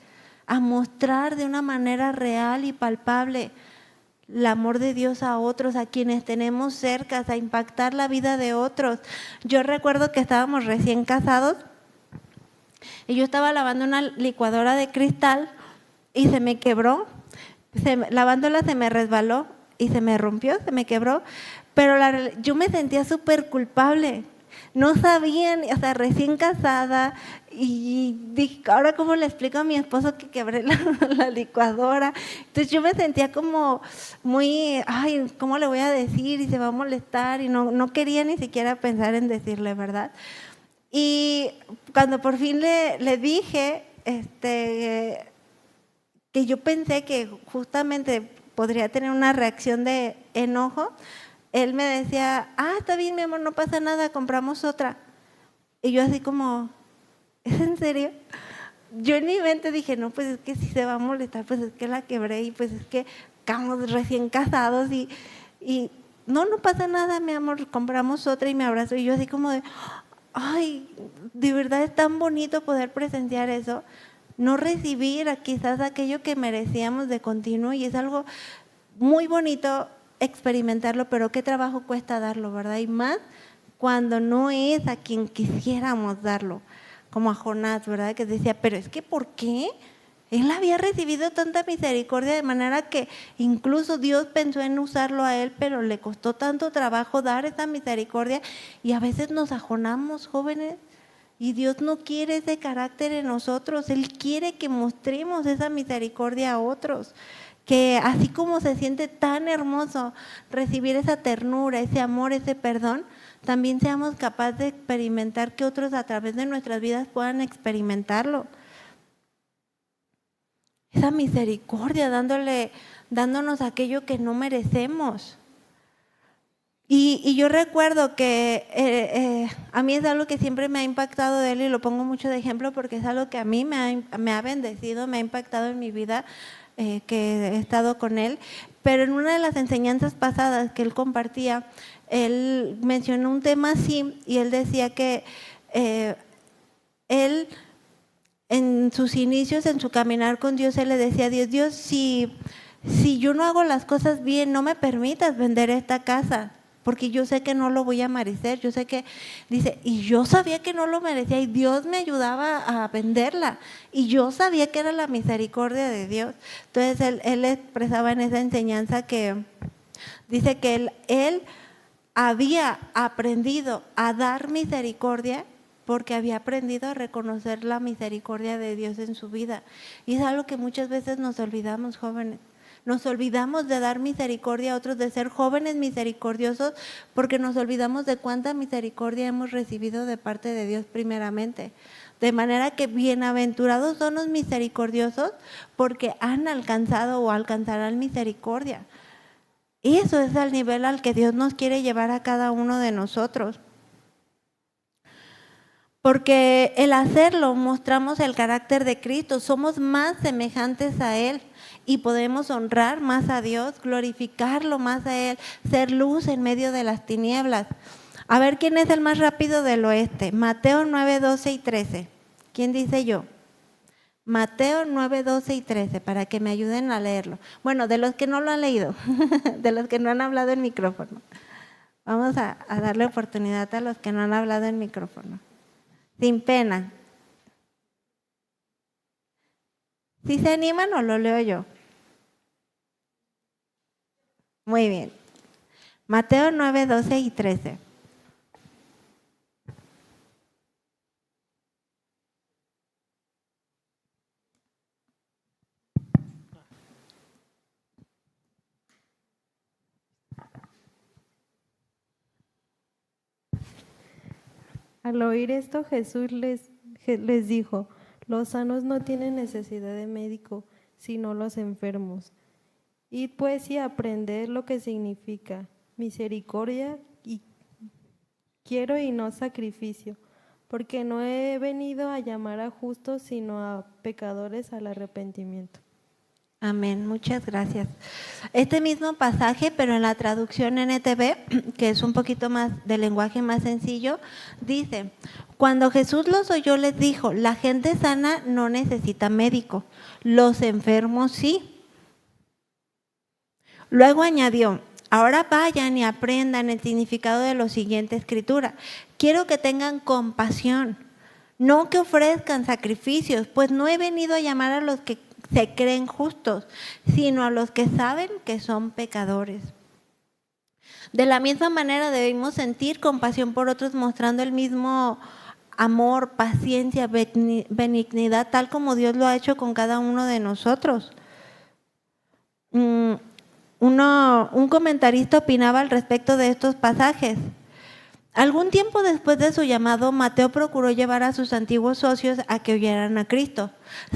a mostrar de una manera real y palpable el amor de Dios a otros, a quienes tenemos cerca, a impactar la vida de otros. Yo recuerdo que estábamos recién casados y yo estaba lavando una licuadora de cristal y se me quebró, lavándola se me resbaló y se me rompió, se me quebró, pero yo me sentía súper culpable. No sabían, o sea, recién casada, y dije, ahora cómo le explico a mi esposo que quebré la licuadora. Entonces yo me sentía como muy, ay, ¿cómo le voy a decir? Y se va a molestar, y no quería ni siquiera pensar en decirle, ¿verdad? Y cuando por fin le dije, que yo pensé que justamente podría tener una reacción de enojo, él me decía, está bien, mi amor, no pasa nada, compramos otra. Y yo así como, ¿es en serio? Yo en mi mente dije, no, pues es que si se va a molestar, pues es que la quebré y pues es que estamos recién casados y no pasa nada, mi amor, compramos otra, y me abrazó. Y yo así como de, ay, de verdad es tan bonito poder presenciar eso, no recibir quizás aquello que merecíamos de continuo, y es algo muy bonito experimentarlo, pero qué trabajo cuesta darlo, ¿verdad? Y más cuando no es a quien quisiéramos darlo, como a Jonás, ¿verdad? Que decía, pero es que ¿por qué? Él había recibido tanta misericordia, de manera que incluso Dios pensó en usarlo a él, pero le costó tanto trabajo dar esa misericordia, y a veces nos ajonamos, jóvenes, y Dios no quiere ese carácter en nosotros. Él quiere que mostremos esa misericordia a otros, que así como se siente tan hermoso recibir esa ternura, ese amor, ese perdón, también seamos capaces de experimentar que otros a través de nuestras vidas puedan experimentarlo. Esa misericordia, dándonos aquello que no merecemos. Y yo recuerdo que a mí es algo que siempre me ha impactado de él, y lo pongo mucho de ejemplo porque es algo que a mí me ha bendecido, me ha impactado en mi vida, que he estado con él. Pero en una de las enseñanzas pasadas que él compartía, él mencionó un tema así, y él decía que él en sus inicios, en su caminar con Dios, él le decía a Dios, si yo no hago las cosas bien, no me permitas vender esta casa, porque yo sé que no lo voy a merecer. Yo sé que, dice, y yo sabía que no lo merecía, y Dios me ayudaba a venderla, y yo sabía que era la misericordia de Dios. Entonces él expresaba en esa enseñanza que dice que él había aprendido a dar misericordia porque había aprendido a reconocer la misericordia de Dios en su vida. Y es algo que muchas veces nos olvidamos, jóvenes. Nos olvidamos de dar misericordia a otros, de ser jóvenes misericordiosos, porque nos olvidamos de cuánta misericordia hemos recibido de parte de Dios primeramente. De manera que bienaventurados son los misericordiosos, porque han alcanzado o alcanzarán misericordia. Y eso es el nivel al que Dios nos quiere llevar a cada uno de nosotros. Porque el hacerlo mostramos el carácter de Cristo, somos más semejantes a Él y podemos honrar más a Dios, glorificarlo más a Él, ser luz en medio de las tinieblas. A ver, ¿quién es el más rápido del oeste? Mateo 9, 12 y 13. ¿Quién dice yo? Mateo 9, 12 y 13, para que me ayuden a leerlo. Bueno, de los que no lo han leído, de los que no han hablado en micrófono. Vamos a darle oportunidad a los que no han hablado en micrófono. Sin pena. ¿Sí se animan o lo leo yo? Muy bien. Mateo 9, 12 y 13. Al oír esto, Jesús les dijo, los sanos no tienen necesidad de médico, sino los enfermos. Id pues y aprended lo que significa misericordia y quiero y no sacrificio, porque no he venido a llamar a justos, sino a pecadores al arrepentimiento. Amén, muchas gracias. Este mismo pasaje, pero en la traducción NTV, que es un poquito más de lenguaje más sencillo, dice, cuando Jesús los oyó les dijo, la gente sana no necesita médico, los enfermos sí. Luego añadió: ahora vayan y aprendan el significado de la siguiente escritura. Quiero que tengan compasión, no que ofrezcan sacrificios, pues no he venido a llamar a los que se creen justos, sino a los que saben que son pecadores. De la misma manera debemos sentir compasión por otros, mostrando el mismo amor, paciencia, benignidad, tal como Dios lo ha hecho con cada uno de nosotros. Un comentarista opinaba al respecto de estos pasajes. Algún tiempo después de su llamado, Mateo procuró llevar a sus antiguos socios a que oyeran a Cristo.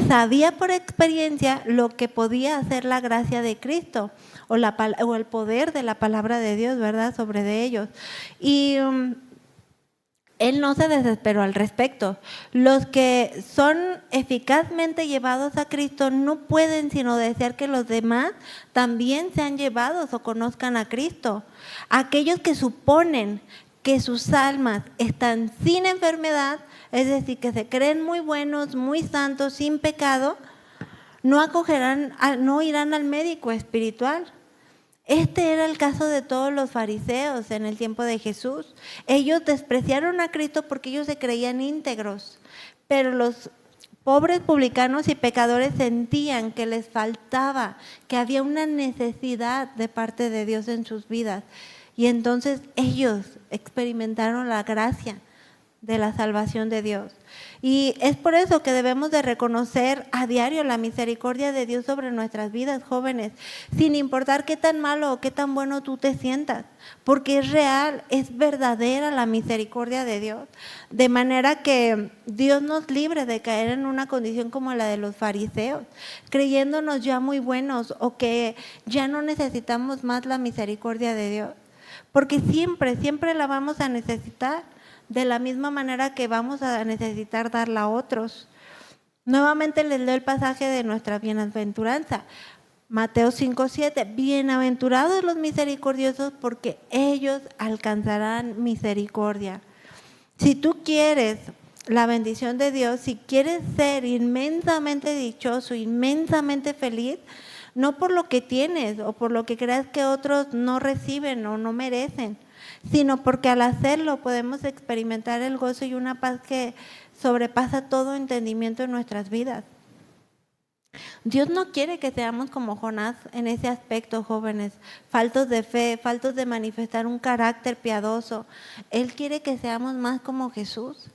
Sabía por experiencia lo que podía hacer la gracia de Cristo o el poder de la palabra de Dios, ¿verdad?, sobre de ellos. Y él no se desesperó al respecto. Los que son eficazmente llevados a Cristo no pueden sino desear que los demás también sean llevados o conozcan a Cristo. Aquellos que suponen que sus almas están sin enfermedad, es decir, que se creen muy buenos, muy santos, sin pecado, no irán al médico espiritual. Este era el caso de todos los fariseos en el tiempo de Jesús. Ellos despreciaron a Cristo porque ellos se creían íntegros, pero los pobres publicanos y pecadores sentían que les faltaba, que había una necesidad de parte de Dios en sus vidas. Y entonces ellos experimentaron la gracia de la salvación de Dios. Y es por eso que debemos de reconocer a diario la misericordia de Dios sobre nuestras vidas, jóvenes, sin importar qué tan malo o qué tan bueno tú te sientas, porque es real, es verdadera la misericordia de Dios, de manera que Dios nos libre de caer en una condición como la de los fariseos, creyéndonos ya muy buenos o que ya no necesitamos más la misericordia de Dios, porque siempre la vamos a necesitar, de la misma manera que vamos a necesitar darla a otros. Nuevamente les leo el pasaje de nuestra bienaventuranza, Mateo 5:7. Bienaventurados los misericordiosos, porque ellos alcanzarán misericordia. Si tú quieres la bendición de Dios, si quieres ser inmensamente dichoso, inmensamente feliz, no por lo que tienes o por lo que creas que otros no reciben o no merecen, sino porque al hacerlo podemos experimentar el gozo y una paz que sobrepasa todo entendimiento en nuestras vidas. Dios no quiere que seamos como Jonás en ese aspecto, jóvenes, faltos de fe, faltos de manifestar un carácter piadoso. Él quiere que seamos más como Jesús.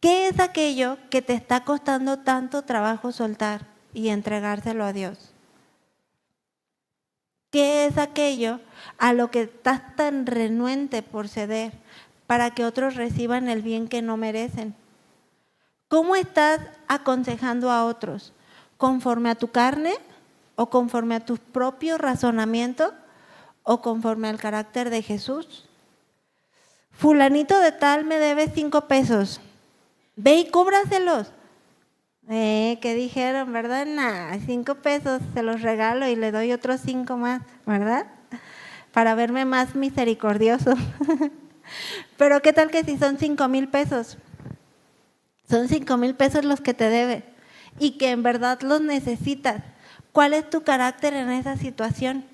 ¿Qué es aquello que te está costando tanto trabajo soltar y entregárselo a Dios? ¿Qué es aquello a lo que estás tan renuente por ceder para que otros reciban el bien que no merecen? ¿Cómo estás aconsejando a otros? ¿Conforme a tu carne o conforme a tus propios razonamientos o conforme al carácter de Jesús? Fulanito de tal me debe 5 pesos. Ve y cóbraselos. ¿Qué dijeron, verdad? Nah, 5 pesos se los regalo y le doy otros 5 más, ¿verdad? Para verme más misericordioso. Pero ¿qué tal que si son 5,000 pesos? Son 5,000 pesos los que te debe y que en verdad los necesitas. ¿Cuál es tu carácter en esa situación?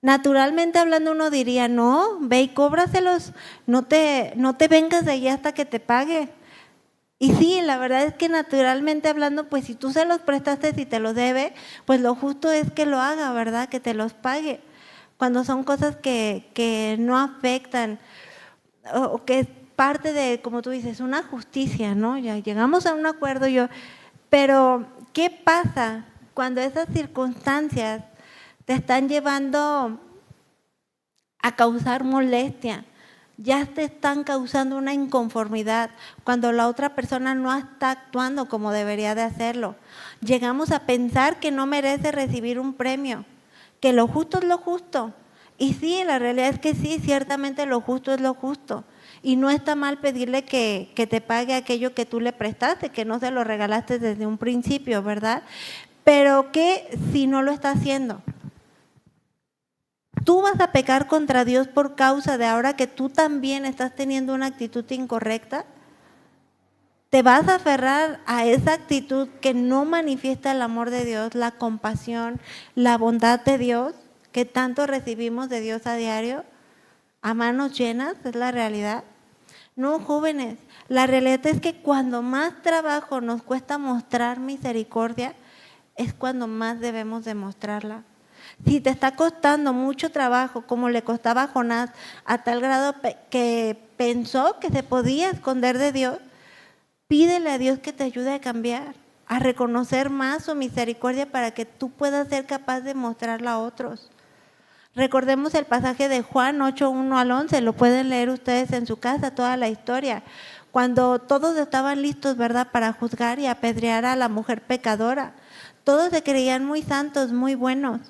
Naturalmente hablando uno diría, no, ve y cóbraselos, no te vengas de allí hasta que te pague. Y sí, la verdad es que naturalmente hablando, pues si tú se los prestaste y te los debe, pues lo justo es que lo haga, ¿verdad? Que te los pague. Cuando son cosas que no afectan o que es parte de, como tú dices, una justicia, ¿no? Ya llegamos a un acuerdo, pero ¿qué pasa cuando esas circunstancias te están llevando a causar molestia? Ya te están causando una inconformidad cuando la otra persona no está actuando como debería de hacerlo. Llegamos a pensar que no merece recibir un premio, que lo justo es lo justo. Y sí, la realidad es que sí, ciertamente lo justo es lo justo. Y no está mal pedirle que te pague aquello que tú le prestaste, que no se lo regalaste desde un principio, ¿verdad? Pero ¿qué si no lo está haciendo? Tú vas a pecar contra Dios por causa de ahora que tú también estás teniendo una actitud incorrecta. ¿Te vas a aferrar a esa actitud que no manifiesta el amor de Dios, la compasión, la bondad de Dios? que tanto recibimos de Dios a diario, a manos llenas, es la realidad. No, jóvenes, la realidad es que cuando más trabajo nos cuesta mostrar misericordia, es cuando más debemos demostrarla. Si te está costando mucho trabajo, como le costaba a Jonás, a tal grado que pensó que se podía esconder de Dios, pídele a Dios que te ayude a cambiar, a reconocer más su misericordia para que tú puedas ser capaz de mostrarla a otros. Recordemos el pasaje de Juan 8:1 al 11, lo pueden leer ustedes en su casa, toda la historia. Cuando todos estaban listos, ¿verdad?, para juzgar y apedrear a la mujer pecadora. Todos se creían muy santos, muy buenos.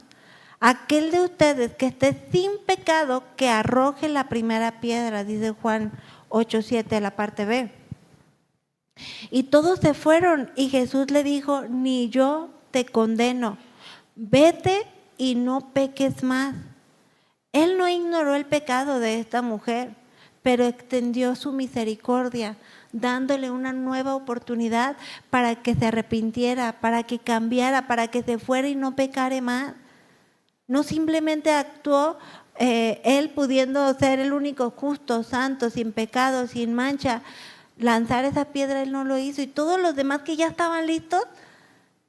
Aquel de ustedes que esté sin pecado, que arroje la primera piedra, dice Juan 8:7, la parte B. Y todos se fueron y Jesús le dijo, ni yo te condeno, vete y no peques más. Él no ignoró el pecado de esta mujer, pero extendió su misericordia, dándole una nueva oportunidad para que se arrepintiera, para que cambiara, para que se fuera y no pecare más. No simplemente actuó él pudiendo ser el único justo, santo, sin pecado, sin mancha, lanzar esa piedra, él no lo hizo. Y todos los demás que ya estaban listos,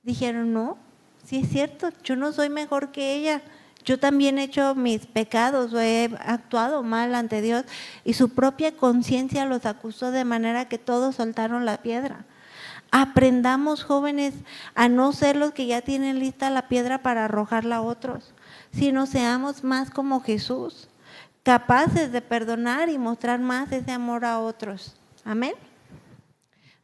dijeron, no, sí es cierto, yo no soy mejor que ella. Yo también he hecho mis pecados o he actuado mal ante Dios. Y su propia conciencia los acusó de manera que todos soltaron la piedra. Aprendamos, jóvenes, a no ser los que ya tienen lista la piedra para arrojarla a otros, sino seamos más como Jesús, capaces de perdonar y mostrar más ese amor a otros. Amén.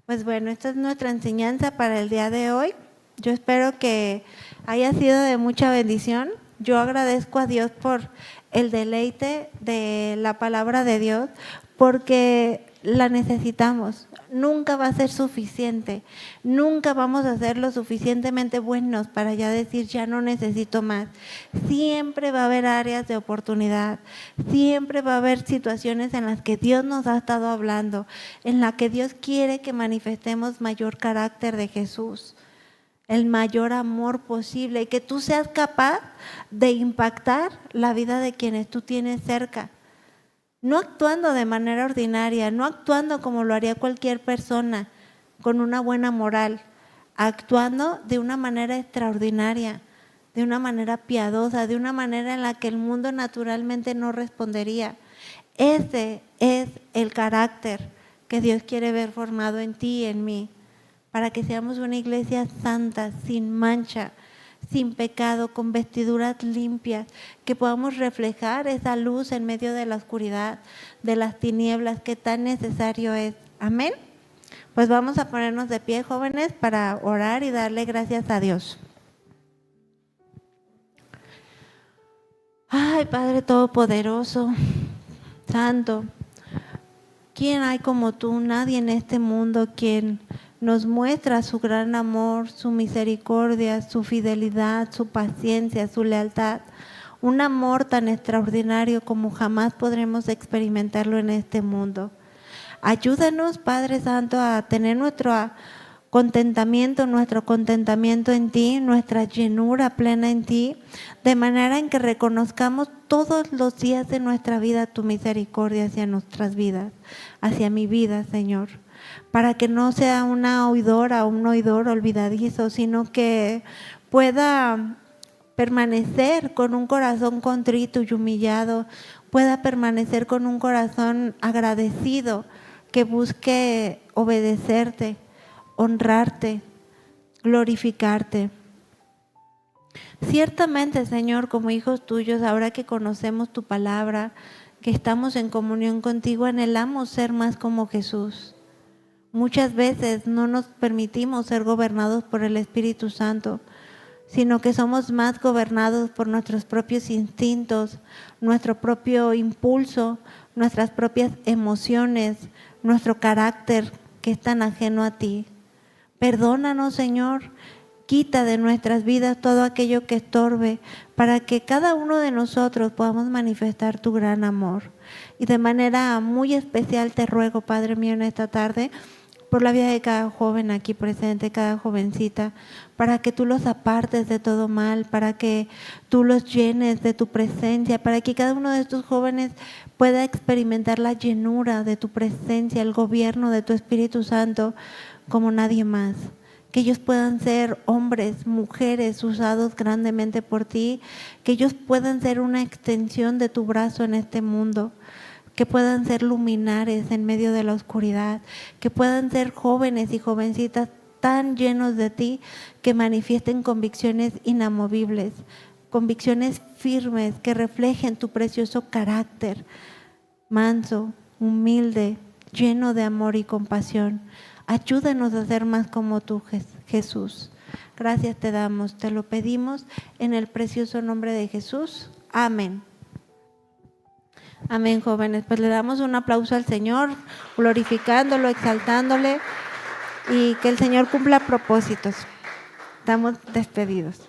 Pues bueno, esta es nuestra enseñanza para el día de hoy. Yo espero que haya sido de mucha bendición. Yo agradezco a Dios por el deleite de la palabra de Dios, porque la necesitamos. Nunca va a ser suficiente. Nunca vamos a ser lo suficientemente buenos para ya decir, ya no necesito más. Siempre va a haber áreas de oportunidad. Siempre va a haber situaciones en las que Dios nos ha estado hablando, en las que Dios quiere que manifestemos mayor carácter de Jesús, el mayor amor posible, y que tú seas capaz de impactar la vida de quienes tú tienes cerca. No actuando de manera ordinaria, no actuando como lo haría cualquier persona, con una buena moral, actuando de una manera extraordinaria, de una manera piadosa, de una manera en la que el mundo naturalmente no respondería. Ese es el carácter que Dios quiere ver formado en ti y en mí, para que seamos una iglesia santa, sin mancha, sin pecado, con vestiduras limpias, que podamos reflejar esa luz en medio de la oscuridad, de las tinieblas, que tan necesario es. Amén. Pues vamos a ponernos de pie, jóvenes, para orar y darle gracias a Dios. Ay, Padre Todopoderoso, Santo, ¿quién hay como tú? Nadie en este mundo quien nos muestra su gran amor, su misericordia, su fidelidad, su paciencia, su lealtad. Un amor tan extraordinario como jamás podremos experimentarlo en este mundo. Ayúdanos, Padre Santo, a tener nuestro contentamiento en ti, nuestra llenura plena en ti, de manera en que reconozcamos todos los días de nuestra vida tu misericordia hacia nuestras vidas, hacia mi vida, Señor. Para que no sea una oidora o un oidor olvidadizo, sino que pueda permanecer con un corazón contrito y humillado, pueda permanecer con un corazón agradecido, que busque obedecerte, honrarte, glorificarte. Ciertamente, Señor, como hijos tuyos, ahora que conocemos tu palabra, que estamos en comunión contigo, anhelamos ser más como Jesús. Muchas veces no nos permitimos ser gobernados por el Espíritu Santo, sino que somos más gobernados por nuestros propios instintos, nuestro propio impulso, nuestras propias emociones, nuestro carácter que es tan ajeno a ti. Perdónanos, Señor, quita de nuestras vidas todo aquello que estorbe, para que cada uno de nosotros podamos manifestar tu gran amor. Y de manera muy especial te ruego, Padre mío, en esta tarde, por la vida de cada joven aquí presente, cada jovencita, para que tú los apartes de todo mal, para que tú los llenes de tu presencia, para que cada uno de estos jóvenes pueda experimentar la llenura de tu presencia, el gobierno de tu Espíritu Santo como nadie más. Que ellos puedan ser hombres, mujeres usados grandemente por ti, que ellos puedan ser una extensión de tu brazo en este mundo, que puedan ser luminares en medio de la oscuridad, que puedan ser jóvenes y jovencitas tan llenos de ti que manifiesten convicciones inamovibles, convicciones firmes que reflejen tu precioso carácter, manso, humilde, lleno de amor y compasión. Ayúdanos a ser más como tú, Jesús. Gracias te damos, te lo pedimos en el precioso nombre de Jesús. Amén. Amén, jóvenes. Pues le damos un aplauso al Señor, glorificándolo, exaltándole y que el Señor cumpla propósitos. Estamos despedidos.